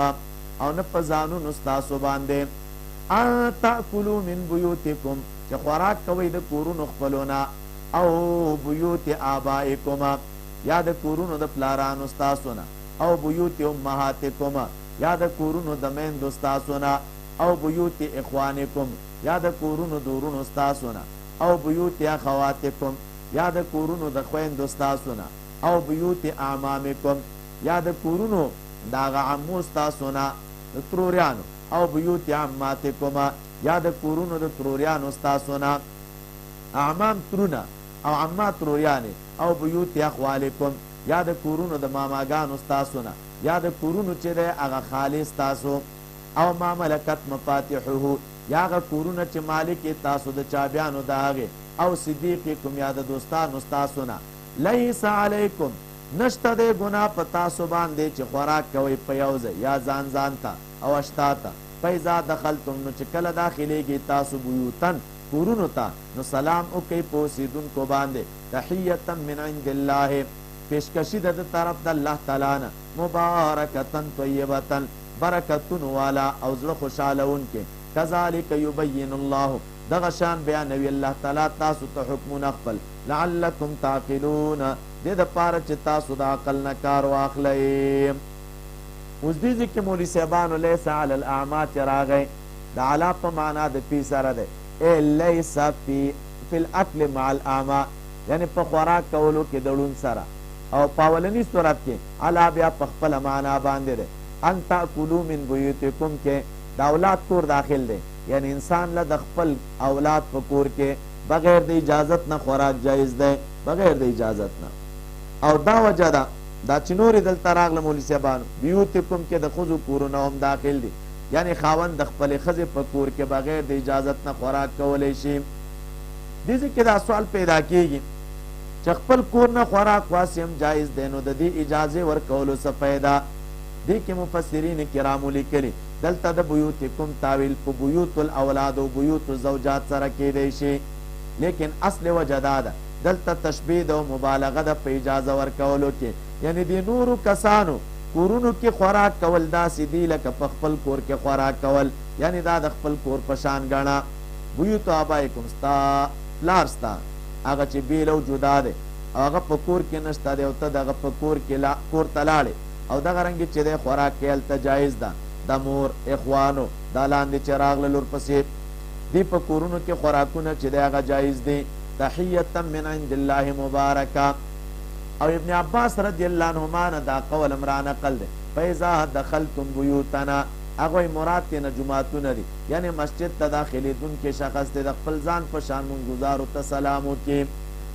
[SPEAKER 1] او نه په ځانونو ستاسو باندې ان تاکلوا من بیوتکم چې خوراک کوئ د کورونو خپلونه او بیوت آبائکم یا د کورونو د پلارانو ستاسو نه او بیوت امهاتکم یا د کورونو د میندو ستاسو نه او بیوت اخوانکم یا د کورونو د ورونو ستاسو نه او بیوت اخواتکم یا د کورونو د خویندو ستاسو نه او بیوت اعمامکم یا د کورونو د هغه عمو ستاسو نه د تروریانو او بیوت عماتکم یا د کورونو د تروریانو ستاسو نه اعمام ترونه او عمات تروریانې او بیوت اخوالکم یا د کورونو د ماماګانو ستاسو نه یا د کورونو چې دی هغه خالي ستاسو او ما ملکت مفاتحه یا هغه کورونه چې مالک تاسو د چابیانو د هغې او صدیقکم یا د دوستانو ستاسو نه لیس علیکم نشته دی ګناه په تاسو باندې چې خوراک کوئ په یو ځای یا ځان ځان ته او اشتا ته فاذا دخلتم نو چې کله داخلیږئ تاسو بیوتن کورونو ته نو سلام وکئ په اوسېدونکو باندې تحیتا من عند الله پیشکشي د طرف د الله تعالی نه مبارکتا طیبتا برکتون والا او زړه خوشحالونکې کذلک یبین الله دغه شان بیانوي الله تعالی تاسو ته حکمونه خپل لعلکم تعقلون دې دپاره چې تاسو د عقل نه کار واخلئ اوس دې ځای کې مولوي صاحبانو لیس علی الاعما چې راغی د علا په معنا د پی سره دی ای لیس فی الاکل مع الاعما یعنی په خوراک کولو کې د ړوند سره او په اولني صورت کې علا بیا په خپله معنا باندې دی ان تاکلوا من بیوتکم کې د اولاد کور داخل دی یعنی انسان له د خپل اولاد په کور کې بغیر د اجازت نه خوراک جایز دی بغیر د اجازت نه او دا وجه ده دا چې نورې دلته راغله مولوي صاحبانو بیوتکم کې د ښځو کورونه هم داخل دي یعنی خاوند د خپلې ښځې په کور کې بغیر د اجازت نه خوراک کولی شي دې ځای کې دا سوال پیدا کېږي چې خپل کور نه خوراک واسې هم جایز دی نو د دې اجازې ورکولو څه پیدا دې کې مفسرین کرامو لیکلي دلته د بیوتکم تاویل په بیوت الاولاد او بیوت الزوجات سره کېدی شي لیکن اصل وجه دا ده دلته تشبیه ده او مبالغه ده په اجازه ورکولو کې یعنی د نورو کسانو کورونو کې خوراک کول داسې دي لکه په خپل کور کې خوراک کول یعنی دا د خپل کور په شان ګڼه بیوت آبائکم ستا پلار ستا هغه چې بیل او جدا دی او هغه په کور کې نشته دی او ته دغه په کور ته لاړې او دغه رنګې چې دی خوراک کې هلته جایز ده د مور اخوانو دا لاندې چې راغله لورپسې دی په کورونو کې خوراکونه چې دی هغه جایز دی تحیتا من عند الله مبارکه او ابن عباس رضی الله عنهما نه دا قول را نقل دی فاذا دخلتم بیوتنا هغوی مراد تېنه جوماتونه دي یعنی مسجد ته داخلېدونکي شخص دی د خپل ځان په شان مونږګزارو ته سلام وکړي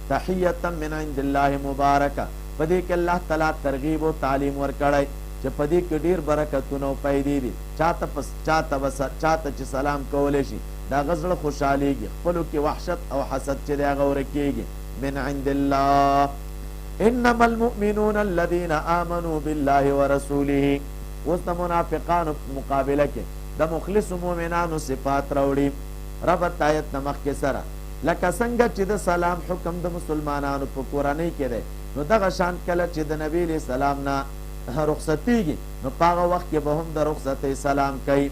[SPEAKER 1] تحیتا من عند الله مبارکه په دې کې الله تعالی ترغیب او تعلیم ورکړی چې په دې کې ډېر برکتونه او فایدې دي چاته چې سلام کولی شي دا هغه زړه خوشحالېږي خپلو کې وحشت او حسد چې دی هغه ورکېږي من عند الله انما المؤمنون الذين آمنوا بالله ورسوله اوس د منافقانو مقابله کې د مخلصو مؤمنانو صفات راوړي ربط آیت نه مخکې سره لکه څنګه چې د سلام حکم د مسلمانانو په کورنۍ کې دی نو دغه شان کله چې د نبي علیه السلام نه رخصتېږي نو په هغه وخت کې به هم د رخصتۍ سلام کوي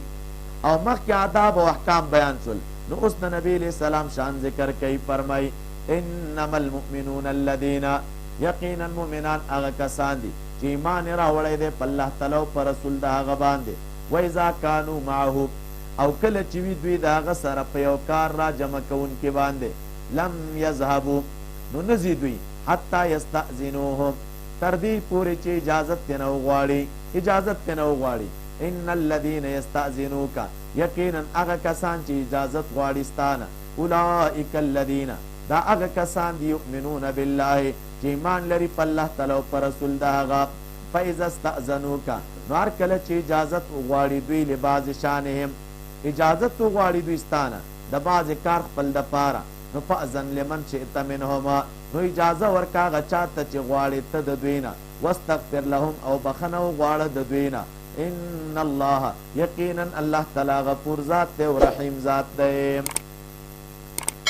[SPEAKER 1] او مخکې آداب او احکام بیان شول نو اوس د نبی علیه السلام شان ذکر کوي فرمایي انما المؤمنون الذین یقینا مؤمنان هغه کسان دي چې ایمان یې راوړی دی په الله تعالی او په رسول د هغه باندې واذا کانوا معه او کله چې وي دوی د هغه سره په یو کار را جمع کوونکي باندې لم یذهبوا نو نه ځي دوی حتی یستأذنوهم تر دې پورې چې اجازت ترې نه وغواړي ان الذین یستأذنوک یقینا هغه کسان چې اجازت غواړي ستانه اولئک الذین دا هغه کسان دي یؤمنون بالله چې ایمان لري په الله تعالی او په رسول د هغه فاذا استأذنوک نو هر کله چې اجازت وغواړي دوی لبعض شانهم اجازت وغواړي دوی ستانه د بعض کار خپل دپاره نو فأذن لمن شئت منهما نو اجازه ورکه هغه چاته چې غواړي ته د دوی نه واستغفر لهم او بخنه وغواړه د دوی نه ان الله یقینا الله تعالی غفور ذات دے و رحیم ذات دے.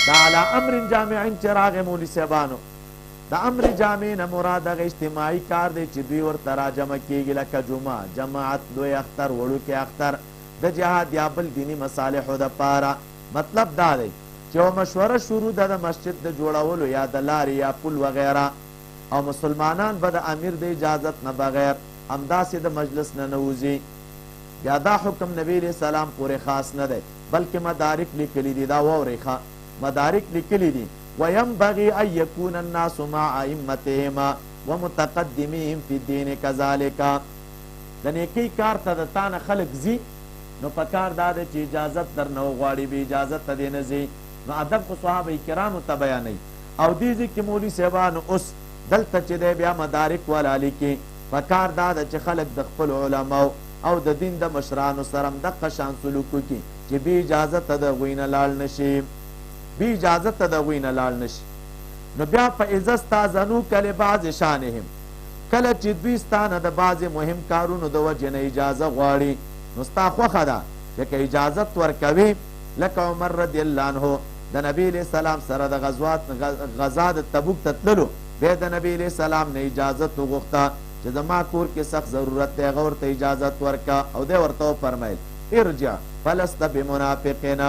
[SPEAKER 1] دا علی امر جامع چراغ مولی صاحبانو دا امر جامع نه مراد هغه اجتماعي کار دی چې دوی ورته راجمع کېږي لکه جمعه جماعت لوی اختر وړوکی اختر د جهاد یا بل دیني مصالحو دپاره. مطلب دا دی چې یوه مشوره شروع ده د مسجد د جوړولو یا د لارې یا پل وغیره او مسلمانان به د امیر د اجازت نه بغیر همداسې د مجلس نه نوځي. بیا دا حکم نبی علیه السلام پورې خاص نه دی بلکې مدارک لیکلي دي. دا واورئ ښه مدارک لیکلي دي وینبغي ان یکون الناس مع ائمتهم ومتقدمهم فی الدین کذالک. د نیکۍ کار ته د تا نه خلک ځي نو په کار دا دی چې اجازت در نه وغواړي بې اجازته دې نه ځي. نو ادب خو صحابه کرامو ته بیانوي او دې ځای کې مولوي صاحبانو اوس دلته چې دی بیا مدارک والا لیکي په کار دا ده چې خلک د خپلو علماو او د دین د مشرانو سره هم دقه شان سلوک وکړي چې بې اجازته د هغوی نه لاړ نه شي بې اجازته د هغوی نه لاړ نه شي. نو بیا فاذا استاذنوک لبعض شانهم کله چې دوی ستا نه د بعضې مهم کارونو د وجې نه اجازه غواړي نو ستا خوښه ده چې که اجازت ورکوي لکه عمر رضی الله عنه د نبی علیه السلام سره د غزا د تبوک ته تللو بیا د نبی علیه السلام نه اجازت وغوښته چې زما کور کې سخت ضرورت دی هغه ورته اجازت ورکه او دی ورته وفرمیل ارجع فلست بمنافقین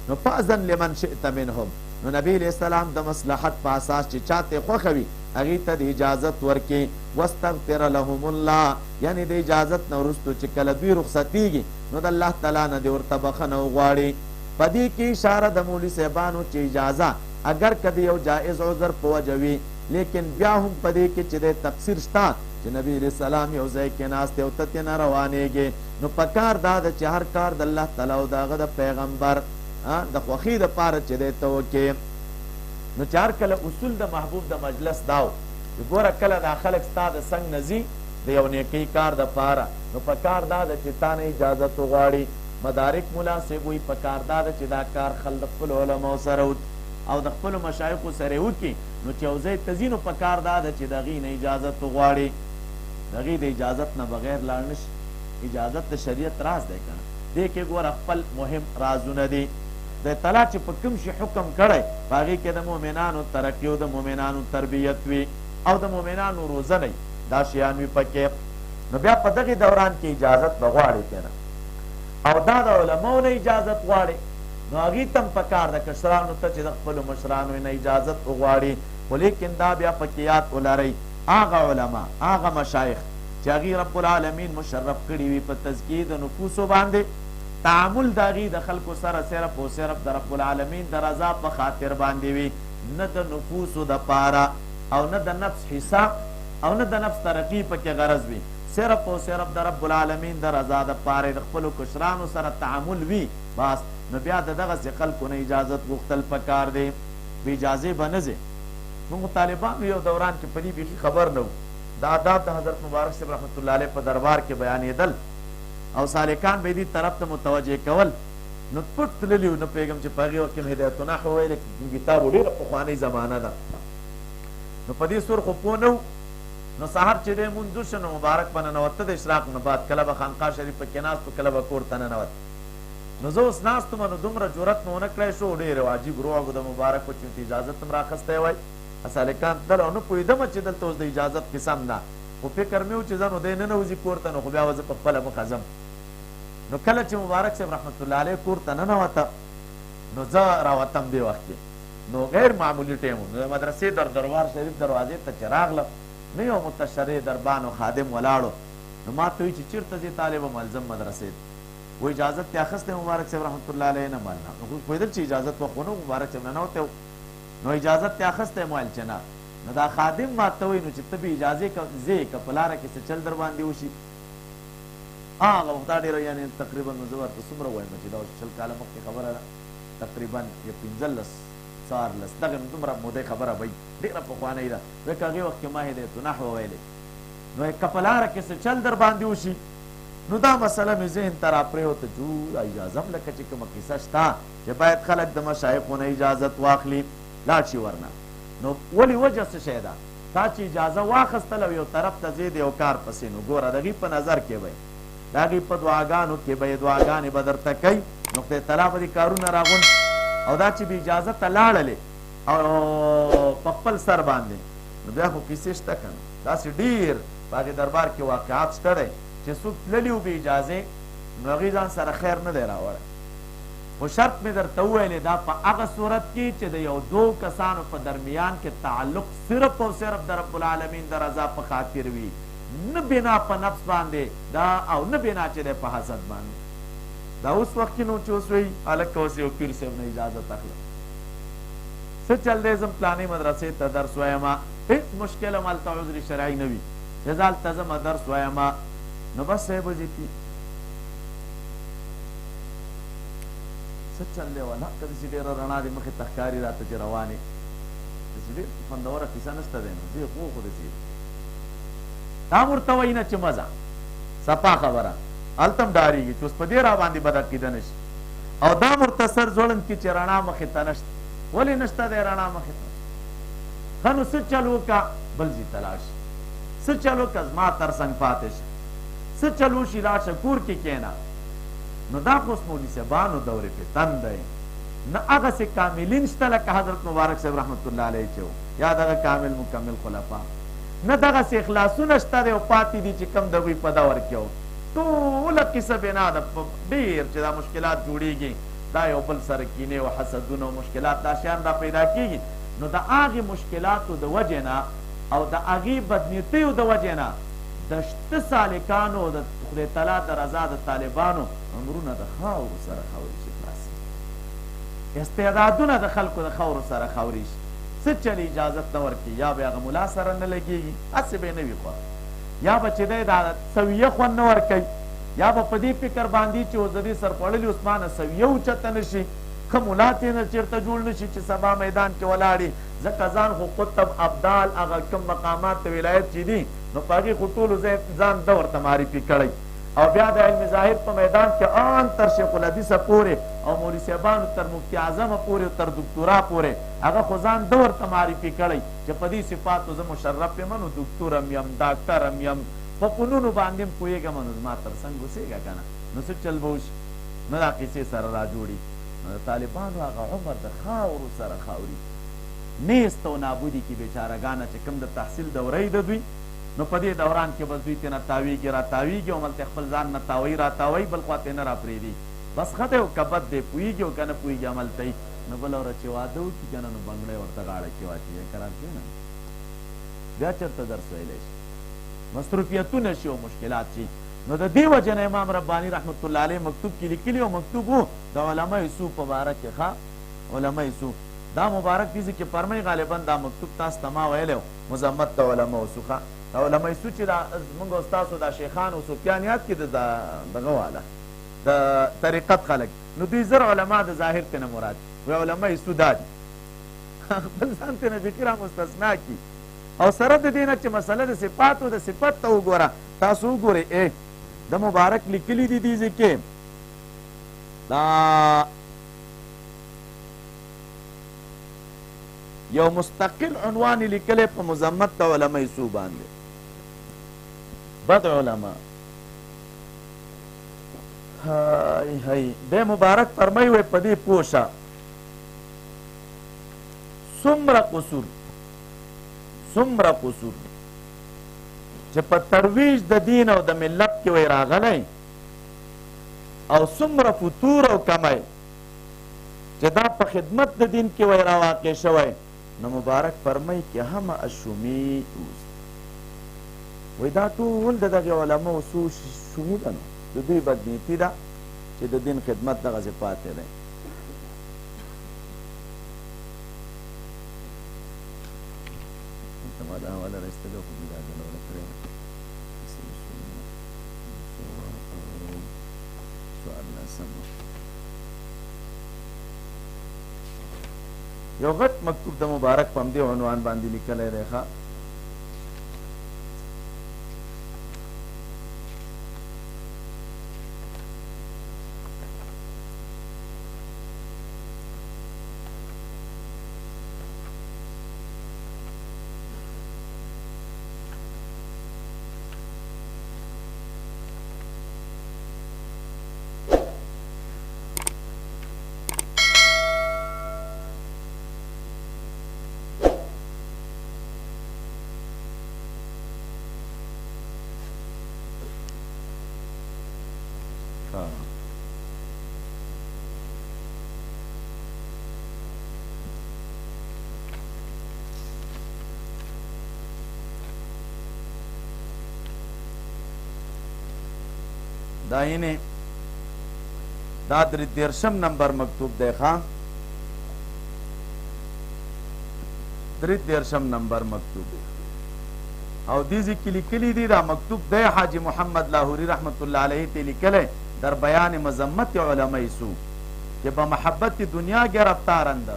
[SPEAKER 1] نو فاذن لمن شئت منهم. نو نبی علیہ السلام د مصلحت په اساس چې چاته خوښه وي هغې ته د اجازت ورکړي واستغفر لهم الله یعنې د اجازت نه وروستو چې کله دوی رخصتیږي نو د الله تعالی نه دې ورته بخښنه وغواړي. په دې کې اشاره د مولوي صاحبانو چې اجازه اگر که د یو جایز عذر په وجه وي لیکن بیا هم په دې کې چې د تقصیر شته چې نبی علیه السلام یو ځای کې ناست دی او ته ترې نه روانېږې نو په کار دا ده چې هر کار د الله تعالی او د هغه د پیغمبر د خوښۍ دپاره چې دی ته وکړې. نو چې هر کله اصول د محبوب د مجلس دا و چې ګوره کله دا خلک ستا د څنګ نه ځي د یو نیکۍ کار دپاره نو په کار دا ده چې تا نه اجازت وغواړي. مدارک ملا صاحب وایي په کار دا ده چې دا کار خل د خپلو علماو سره او د خپلو مشایخو سره یې وکړي نو چې یو ځای ته ځي نو په کار دا ده چې د هغې نه اجازت وغواړي. د هغې د اجازت نه بغیر لاړ نه شي. اجازت د شریعت راز دی که نه دې کې ګوره خپل مهم رازونه دي. د طلا چې په کوم شي حکم کړی په هغې کې د مؤمنانو ترقي او د مؤمنانو تربیت وي او د مؤمنانو روزنه دا شیان وي پکې. نو بیا په دغې دوران کې اجازت به غواړي که نه او دا د علماو نه اجازت غواړي نو هغې ته هم پکار ده کشرانو ته چې د خپلو مشرانو نه اجازت وغواړي. خو لیکن دا بیا پکې یاد ولرئ هغه علما هغه مشایخ چې هغې رب العالمین مشرف کړي وي په تزکیې د نفوسو باندې تعامل د هغې د خلکو سره صرف او صرف د رب العالمین د رضا په خاطر باندې وي نه د نفوسو دپاره او نه د نفس حساب او نه د نفس ترقي پکې غرض وي صرف او صرف د رب العالمین د رضا دپاره د خپلو کشرانو سره تعامل وي بس. نو بیا د دغسې خلکو نه اجازت غوښتل پکار دی بې اجازې به نه ځې. موږ طالبانو یو دوران کې په دې بیخي خبر نه وو د آداب د حضرت مبارک صاحب رحمت الله علیه په دربار کې بیانېدل او سالکان به یې دې طرف ته متوجه کول نو پټ تللي وو. نه پوهېږم چې په هغې وخت کې هدایت النحو ویل کتاب و ډېره پخوانۍ زمانه ده نو په دې سور خو پوه نه وو. نو سهار چې دی مونځ وشو نو مبارک به ننوته د اشراق نه بعد کله به خانقاه شریفه کې ناست و کله به کور ته ننوت. نو زه اوس ناست وم نو دومره جرأت مې ونه کړی شو ډېر عجیب روح د مبارک و چې اجازت هم راخستی وای سالکان تلل او نه پوهېدمه چې دلته اوس د اجازت قسم نه خو فکر مې و چې زه نو دی ننوځي کور ته نو خو بیا به زه په خپله مخه ځم. نو کله چې مبارک صاحب رحمت الله علیه کور ته ننوته نو زه راوتم دې وخت کې نو غیر معمولي ټیم و. نو د مدرسې دربار شریف دروازې ته چې راغلم نه یو متشرع دربان و خادم ولاړو نو ما ته وایي چې چېرته ځې طالبه ملزم مدرسې و اجازت یې اخیستی مبارک صاحب رحمت الله علیه نه مال نه نو پوهېدل چې اجازت وخت ونه مبارک صاحب ننوتی نو اجازت یې اخیستی مو ویل چې نه. نو دا خادم ما ته وایي نو چې ته بې اجازې ځې که په لاره کې څه چل در باندې وشي هغه وخت دا ډېره یعنې تقریبا نو زه ورته څومره وایم چې دا اوس 20 کاله مخکې خبره ده تقریبا یا 15 څوارلس دغه نو دومره مودې خبره وایي ډېره پخوانۍ ده وایي که هغې وخت کې ما هدایت النحو ویلې نو که په لاره کې څه چل در باندې وشي نو دا مسله مې ذهن ته راپرېوته جو اجازه هم لکه چې کومه کیسه شته چې باید خلک د مشایخو نه اجازت واخلي لاړ شي ورنه. نو ولې وجه څه شی ده تا چې اجازه واخیستله او یو طرف ته ځې د یو کار پسې نو ګوره د هغې په نظر کې به د هغې په دعاګانو کې به یې دعاګانې به درته کوي نو خدای تعالی به دې کارونه راغونډ او دا چې بې اجازته لاړلې او په خپل سر باندې نو بیا خو کیسې شته که نه داسې ډېر په هغې دربار کې واقعات شته دی چې څوک تللي وو بې اجازې نو هغې ځان سره خیر نه دی راوړی خو شرط مې درته وویلې دا په هغه صورت کې چې د یو دو کسانو په درمیان کې تعلق صرف او صرف د رب العالمین د رضا په خاطر وي نه بنا په نفس باندې دا او نه بنا چې دی په حسد باندې دا اوس وخت کې نو چې اوس وایي هلکه اوس یو پیر صاحب نه اجازت اخلم څه چل دی زم پلانې مدرسې ته درس ویمه هېڅ مشکل هم هلته عذر شرعي نه وي چې زه هلته ځمه درس ویمه نو بس صاحب وځي څه چل دی ولا که داسې ډېره رڼا دې مخې ته ښکاري راته چې روانې داسې ډېر خوندوره کیسه نشته دی نو دې خو خو داسې دا هم ورته وایي نه چې مزه صفا خبره هلته هم ډارېږي چې اوس په دې را باندې بد عقیده نه شي او دا هم ورته سر ځوړند کړي چې رڼا مخې ته نشته ولې نشته دی رڼا مخې ته ښه نو څه چل وکړه بل ځي ته لاړ شي څه چل وکړه زما تر څنګ پاتې شه څه چل وشي لاړ شه کور کې کښېنه نو دا خو اوس مولوي صاحبانو دورې فتن دی نه هغسې کاملین شته لکه حضرت مبارک صاحب رحمت الله علیه چې و یا دغه کامل مکمل خلفا نه دغسې اخلاصونه شته دی او پاتې دي چې کم د هغوی په دور کې و ټوله قصه بنا ده ډېر چې دا مشکلات جوړېږي دا یو بل سره کینې او حسدونه او مشکلات دا شیان را پیدا کېږي نو د هغې مشکلاتو د وجې نه او د هغې بدنیتیو د وجې نه د شته سالکانو د خدای تعالی د رضا د طالبانو عمرونه د خاورو سره خاورې شي خلاصې استعدادونه د خلکو د خاورو سره خاورې شي څه چل اجازت نه ورکړي یا به هغه ملا سره نه لګېږي هسې به یې نه وي خوښ یا به چې دی دا سویه خوند نه ورکوي یا به په دې فکر باندې چې اوس د دې سرخوړلي عثمانه سویه اوچته نه شي ښه ملا ترې نه چېرته جوړ نه شي چې سبا میدان کې ولاړې ځکه ځان خو قطب ابدال هغه کوم مقامات د ولایت چې دي نو په هغې خو ټولو ځان ده ورته معرفي کړی او بیا د علم ظاهر په میدان کې ان تر شیخ الحدیثه پورې او مولوي صاحبانو تر مفتي اعظمه پورې تر دکتورا پورې هغه خو ځان ده ورته معرفي کړی چې په دې صفاتو زه مشرف یم نو دکتور هم یم ډاکټر هم یم په فنونو باندې هم پوهېږم نو زما تر څنګ اوسېږه که نه نو څه چل به وشي نو دا قیسې سره را جوړي نو د طالبانو هغه عمر د خاورو سره خاوري نیست او نابودي کې بېچارهګانه چې کوم د تحصیل دوره د دوی نو په دې دوران کې بس دوی تېنه تاویږي را تاویږي او ملته خپل ځان نه تاوی را تاوی بل خوا تې نه را پرېږدي بس ښه دی او که بد دی پوهېږي او که نه پوهېږي هملته یي نو بله ورځ چې واده وکړي که نه نو بنګړی ورته غاړه کې واچوي قرار کښېنه بیا چېرته درس ویلی شي مصروفیتونه شي او مشکلات شي نو د دې وجه نه امام رباني رحمت الله علیه مکتوب کې لیکلي او مکتوب و د علماء سو په باره کې ښه علماء سو دا مبارک دیزي کې فرمایي غالبا دا مکتوب تاسو ته ما ویلی و مذمت د علماء سو ښه د علماء سو چې زمونږ او ستاسو دا شیخان او صوفیان یاد کړي دغه واله د طریقت خلک نو دوی زر علما د ظاهر ته نه مراد وی علماء سو دا دي خپل ځان ته نه فکره مستثنا کړي او سره د دې نه چې مسله د صفاتو د صفت ته وګوره تاسو وګورئ د مبارک لیکلي دي دې ځای کې دا یو مستقل عنوان لیکلی په مذمت د علماء سو باندې بد علما هی هی دی مبارک فرمایي وی په دې پوه شه څومره قصور چې په ترویج د دین او د ملت کې وی راغلی او څومره فتور او کمی چې دا په خدمت د دین کې وی راواقع شوی نو مبارک فرمایي که همه اشومی اوست وی دا ټول د دغې علماو څو شومي ده نو د دوی بدنیتي ده چې د دین خدمت دغسې پاتې دی دا حواله راایستلې خو دا ډلوله کړې یو غټ مکتوب د مبارک په همدې عنوان باندې لیکلی دی ښه داینه دا 33 نمبر مکتوب دی ښا 33 نمبر مکتوب دی او دیزی کې لیکلی دی دا مکتوب دی حاجی محمد لاهوری رحمت الله علیه ته لیکلی در بیان مذمت علماء سو چې په محبت دنیا گرفتارند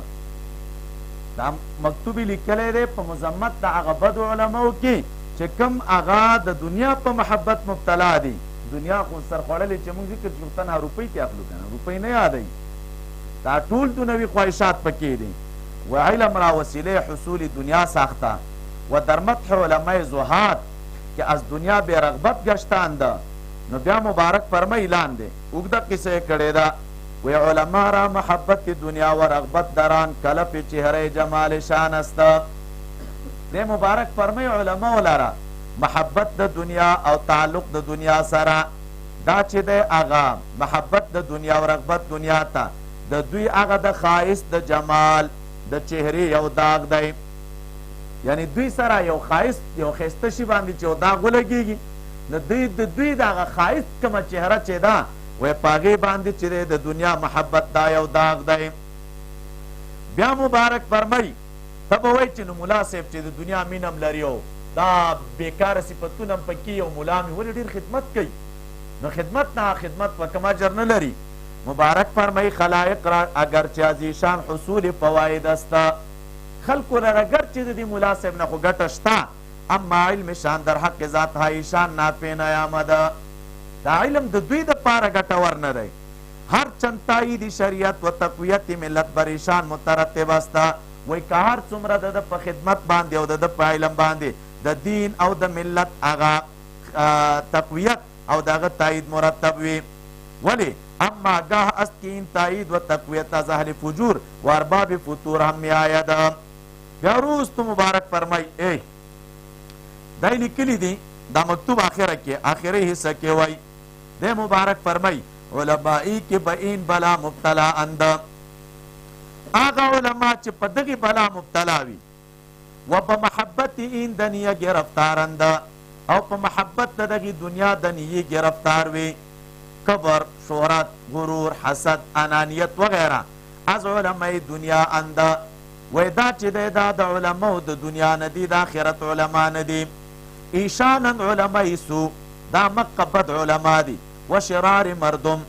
[SPEAKER 1] دا مکتوب لیکلی دی په مذمت د هغه بد علماو کې چې کوم هغه د دنیا په محبت مبتلا دي دنیا خو سر خوړلې چې موږ ذکر شرطنه روپۍ ته اخلو کنه روپۍ نه یادوي دا ټول دنیوي خواهشات پکې دي و علم را وسیله حصول دنیا ساخته و در مدح علماء زهاد که از دنیا بے رغبت گشتاند نو بیا مبارک فرمای اعلان دی اوږده قصه کړې ده و علما را محبت دنیا و رغبت دران کله په چهره جمال شان است دی مبارک فرمای علما ولرا محبت د دنیا او تعلق د دنیا سره دا چې دی هغه محبت د دنیا او رغبت دنیا ته د دوی هغه د خایست د جمال د چهرې یو داغ دی یعنی دوی سره یو خایست یو ښایسته شي باندې چې یو داغ ولګېږي نو دوی د دوی د هغه خایست کومه چهره چې ده وایي په هغې باندې چې دی د دنیا محبت دا یو داغ دی بیا مبارک فرمایي ته به وایي چې نو ملا صاحب چې د دنیا مینم لري دا بیکاره صفتونه هم پکې یو ملا مې ولې ډېر خدمت کوي نو خدمت نه خدمت په کوم اجر نه لري مبارک فرمایي خلایق را اگر چې از ایشان حصول فواید است خلقو را اگر چې د دې ملا صاحب نه خو ګټه شته اما علم شان در حق ذات ها ایشان نافع نیامده دا علم د دوی دپاره ګټور نه دی هر چند تایید شریعت و تقویت ملت بر ایشان مترتب است وایي که هر څومره د ده په خدمت باندې او د ده په علم باندې د دین او د ملت هغه تقویت او د هغه تایید مرتب وي ولی اما گاه است که این تایید و تقویت از اهل فجور و ارباب فتور هم میآید بیا وروستو مبارک فرمای ای دا لیکلی دی دا مکتوب آخره کې آخره حصه کې وای دی مبارک فرمای علمائی کې به این بلا مبتلا اند آغا علما چې په دغې بلا مبتلا وي و په محبت این دنیا گرفتارند او په محبت د دغې دنیا دنیې گرفتار وي کبر شهرت غرور حسد انانیت وغیره از علماء دنیا اند وی دا چې دی دا د علماو د دنیا نه دي د آخرت علما نه دي ایشانند علماء سو دا مقه بد علما دي و شرار مردم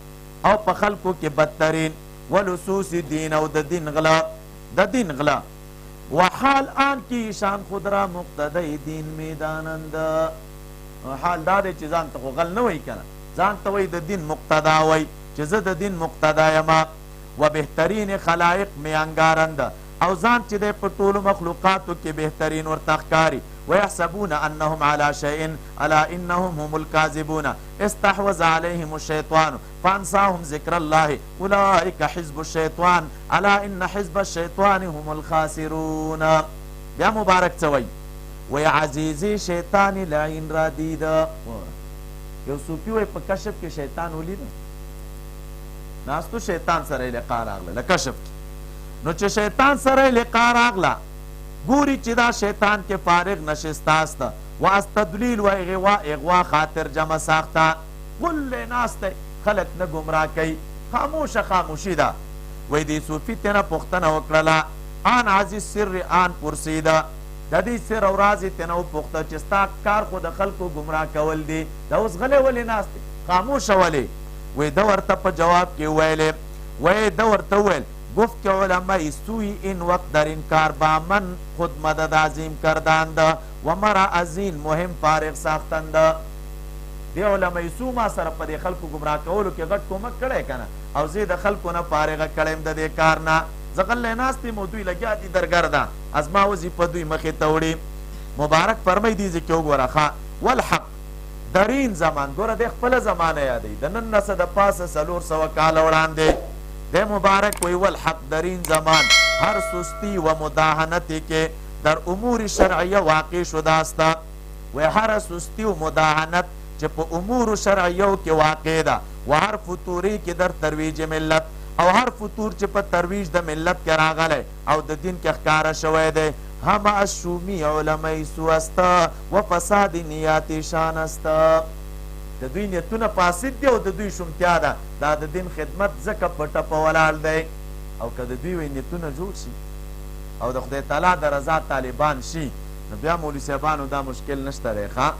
[SPEAKER 1] او په خلکو کې بدترین و لصوص دین او د دین غلا و حال آن کی ایشان خود را مقتدی دین میدانند حال دا دی چې ځان ته خو غل نه وایي که نه ځان ته وایي د دین مقتدا وایي چې زه د دین مقتدا یما و بهترین خلایق میانګارند او ځان چې دی په ټولو مخلوقاتو کې بهترین ورته ښکاري ويحسبون انهم على شيء الا انهم هم الكاذبون استحوذ عليهم الشيطان فانساهم ذكر الله اولئك حزب الشيطان الا ان حزب الشيطان هم الخاسرون بیا مبارک څوی وی عزیزی شیطان لعین را دید یو صوفی وی په کشف کې شیطان ولید ناستو شیطان سره لقا راغله کشف نو چې شیطان سره لقا راغله گوری چې دا شیطان کې فارغ نشسته است و از تدلیل و اغوا خاطر جمع ساخته کل ناسته خلق نه گمراه کوي خاموشي ده وی دی صوفي تینا پوښتنه وکړله آن عزیز سر آن پرسیده د دې سر او راز تینا وپوښته چې ستا کار خو د خلکو گمراه کول دی دا اوس غلی ولې ناست خاموشه ولې وی ده ورته په جواب کې ویلې وی ده ورته ویل گفت که علماء سوی این وقت در این کار با من خود مدد عظیم کردند و مرا از این مهم فارغ ساختند دی علماء سو ما سره په دې خلکو گمراه کولو کې غټ کومک کړی که نه او زه د خلکو نه فارغه کړیم د دې کار نه زه غلی ناست یم او دوی لګیا دي درګرده از ما وظیفه دوی مخې ته وړي مبارک فرمای دي ځکه وګوره ښه والحق درین زمان ګوره دی خپله زمانه یادوي د نن نه څه د پاسه 400 کاله وړاندې ده مبارک وی والحق در این زمان هر سستی و مداهنتی که در امور شرعیه واقع شده است و هر سستی و مداهنت چې چې په امور شرعیو کې واقع ده و هر فتوري کې در ترویج ملت او هر فتور چې په ترویج د ملت کې راغلی او د دین کې ښکاره شوی دی هم الشومی علمای سو استا و فساد نیات شان استا د دوی نیتونه فاسد دي او د دوی شومتیا ده دا د دین خدمت ځکه په ټپه ولاړ دی او که د دوی نیتونه جوړ شي او د خدای تعالی د رضا طالبان شي نو بیا مولوي صاحبانو دا مشکل نشته دی ښه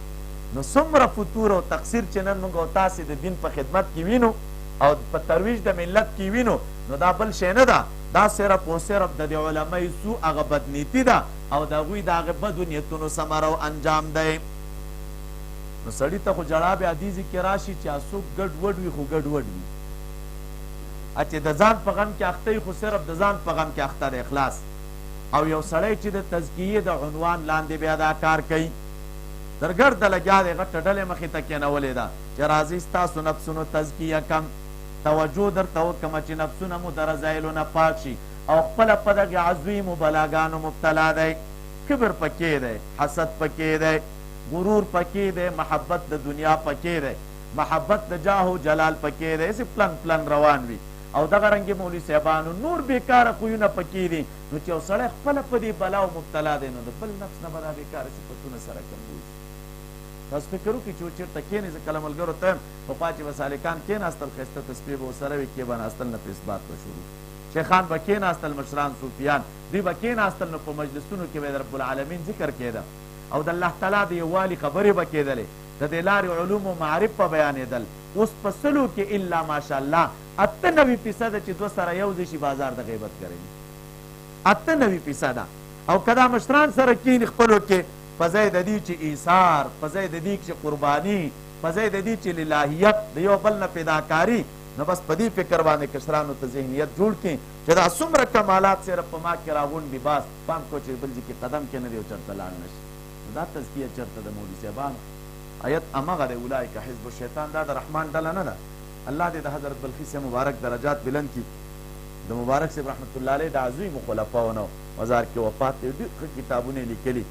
[SPEAKER 1] نو څومره فتور او تقصیر چې نن موږ او تاسې د دین په خدمت کې وینو او په ترویج د ملت کې وینو نو دا بل شی نه ده دا صرف او صرف د دې علمای سو هغه بدنیتي ده او د هغوی د هغې بدو نیتونو ثمره او انجام دی نو سړي ته خو جړا بیا حدیث کې راشي چې څوک ګډوډ وي خو ګډوډ وي چې د ځان په غم کې اخته خو صرف د ځان په غم کې اخته دی اخلاص او یو سړی چې د تزکیې د عنوان لاندې بیا دا کار کوي درګرده لګیا دی غټه ډلې مخې ته کېنولې ده چې راځئ ستاسو نفسونو تزکیه کم توجه درته وکړمه چې نفسونه مو د رذایلو نه پاک شي او خپله په دغې عظیمو بلاګانو مبتلا دی کبر پکې دی حسد پکې دی غرور پکې دی محبت د دنیا پکې دی محبت د جاه و جلال پکې دی هسې پلن پلن روان وي او دغه رنګې مولوي صاحبانو نور بېکاره خویونه پکې دي نو چې یو سړی خپله په دې بلاو مبتلا دی نو د بل نفس نه به دا بېکاره صفتونه سره کمبوي تاسو فکر وکړئ چې چېرته کښېنئ زه کله ملګرو ته یم پخوا چې به سالکان کښېناستل ښایسته تسبیح به ورسره وي کې به ناستل نه په اثبات به شروع شیخان به کښېناستل مشران صوفیان دوی به کښېناستل نو په مجلسونو کې به د رب العالمین ذکر کېده او د الله تعالی د یووالي خبرې به کېدلې د دې لارې علوم و معارف به بیانېدل اوس په سلو کې الا ماشاءالله 98% چې دوه سره یو ځای شي بازار د غیبت کوي 98% او که دا مشران سره کښېني خپلو کې په ځای د دې چې ایثار په ځای د دې چې قرباني په ځای د دې چې للهیت د یو بل نه پیداکاري نو بس په دې فکر باندې کشرانو ته ذهنیت جوړ کړي چې دا څومره کمالات صرف په ما کې راغونډي بس پام کو چې بل ځای کې قدم کې نه دی او چېرته لاړ نه شي دا تزکیه چېرته د مولوي صاحبانو آیت همغه دی اولئک حزب الشیطان دا د رحمان ډله نه ده الله دې د حضرت بلخي صاحب مبارک درجات بلند کړي د مبارک صاحب رحمت الله علیه د عظیمو خلفاو نه مزار کې وفات دی ډېر ښه کتابونه یې لیکلي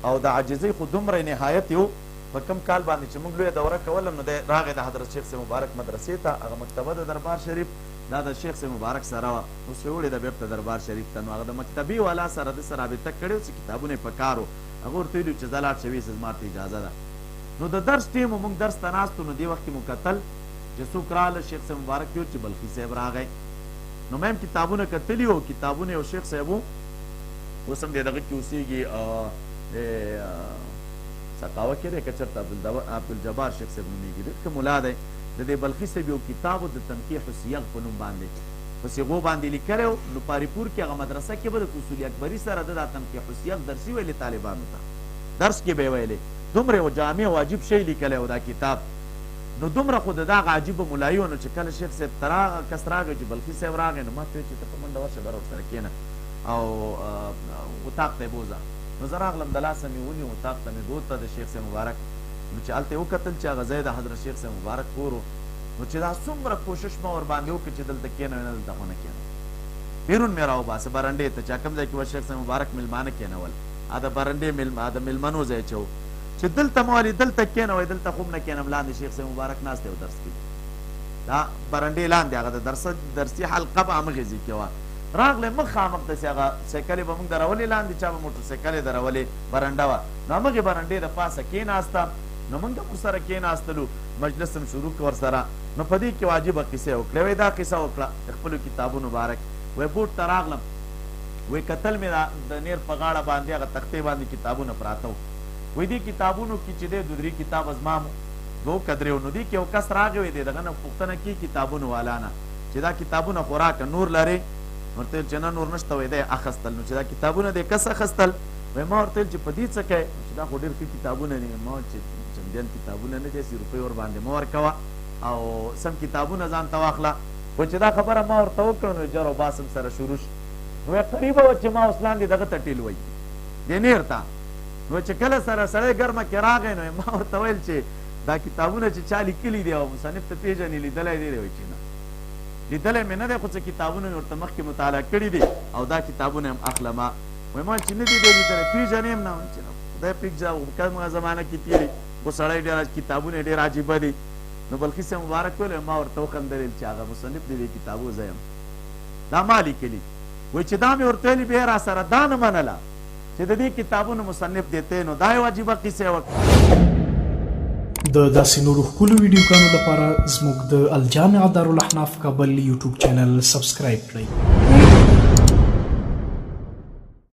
[SPEAKER 1] او د عاجزۍ خو دومره نهایت یو په کوم کال باندې چې موږ لویه دوره کوله نو دی راغی د حضرت شیخ صاحب مبارک مدرسې ته هغه مکتبه د دربار شریف دا د شیخ صاحب مبارک سره وه اوس یې وړې ده بېرته دربار شریف ته نو هغه د مکتبې والا سره د سره رابطه کړې وه چې کتابونه یې په کار وو هغه ورته ویلي چې زه لاړ شوي زما ته اجازه ده نو د درس ټیم موږ درس ته ناست نو دې وخت کې مو کتل چې څوک راغله شیخ صاحب مبارک یو چې بلخي صاحب راغی نو مې هم کتابونه کتلي وو کتابونه یو شیخ صاحب وو اوس هم دې دغه کې اوسېږي سقاوه کې دی که چېرته عبدالجبار شیخ صاحب نومېږي ډېر ښه ملا دی د دې بلخي صاحب یو کتاب و د تنقیح الصیغ په نوم باندې په صیغو باندې لیکلی و نو پاریپور کې هغه مدرسه کې به د اصولي اکبري سره د دا تنقیح الصیغ درسي ویلې طالبانو ته درس کې به یې ویلې دومره یو جامع او عجیب شی لیکلی و دا کتاب نو دومره خو د دغه عجیبه ملایي وه نو چې کله شیخ صاحب ته کس راغی چې بلخي صاحب راغی نو ما ته ویل چې ته په منډه ورشه بره ورسره کښېنه او اتاق ته یې بوځه نو زه راغلم د لاسه مې ونیو اتاق ته مې بوته د شیخ صاحب مبارک نو چې هلته یې وکتل چې هغه ځای د حضرت شیخ صاحب مبارک کور و نو چې دا څومره کوشش ما ورباندې وکړه چې دلته کښېنوي نه دلته خو نه کښېنوم بیرون مې راوباسه برنډې ته چې کوم ځای کې به شیخ صاحب مبارک میلمانه کښېنول د برنډې د میلمنو ځای چې و چې دلته ما ولې دلته کښېنوئ دلته خو نه کښېنم لاندې شیخ صاحب مبارک ناست دی او درس کوي دا برنډې لاندې هغه د درسي حلقه به همغې ځای کې وه راغلی مخامخ داسې هغه سایکلې به موږ درولې لاندې چا به موټر سایکلې درولې برنډه وه نو همغې برنډې د پاسه کښېناسته نو موږ هم ورسره کښېناستلو مجلس هم شروع کړه ورسره نو په دې کې واجبه قصه یې وکړه وایي دا قصه وکړه د خپلو کتابونو مبارک وایي بوټ ته راغلم وایي کتل مې د نیر په غاړه باندې هغه تختې باندې کتابونه پراته وو وایي دې کتابونو کې چې دی 2-3 کتاب از ما مو 2 که 3 نو دې کې یو کس راغی وایي دی دغه نه پوښتنه کړي کتابونو والا نه چې دا کتابونه خو راکړه نور لرې ورته ویل چې نه نور نشته وایي دی اخیستل نو چې دا کتابونه دی کس اخیستل وایي ما ورته ویل چې په دې څه کوې چې دا خو ډېر ښه کتابونه دي ما ویل چې چندین کتابونه نه دي 80 روپۍ ورباندې مه ورکوه او سم کتابونه ځان ته واخله خو چې دا خبره ما ورته وکړه نو جر او باسم سره شروع شو نو قریبه وه چې ما اوس لاندې دغه ته ټیل وایي دې نیر ته نو چې کله سره سړی ګرمه کې راغی نو ما ورته ویل چې دا کتابونه چې چا لیکلي دي او مصنف ته پېژنې لیدلی دی وایي چې نه لیدلی مې نه دی خو څه کتابونه مې ورته مخکې مطالعه کړي دي او دا کتابونه هم اخلم وایي ما چې نه دي دی لیدلی پېژنې هم نه چې خدای پېږده کومه زمانه کې تېرې خو سړی ډېر کتابونه ډېر عجیبه دي. نو بلخي صاحب مبارک ویل ما ورته وخندل چې هغه مصنف د دې کتابو زه یم. دا ما لیکلي وایي چې دا مې ورته ویلي بیا را سره دا نه منله چې د دې کتابونو مصنف دی نو دا یو عجیبه قصه وکړه.
[SPEAKER 2] د داسې نورو ښکلو ویډیوګانو لپاره زموږ د الجامع دارالاحناف کابل یوټیوب چینل سبسکرایب کړئ.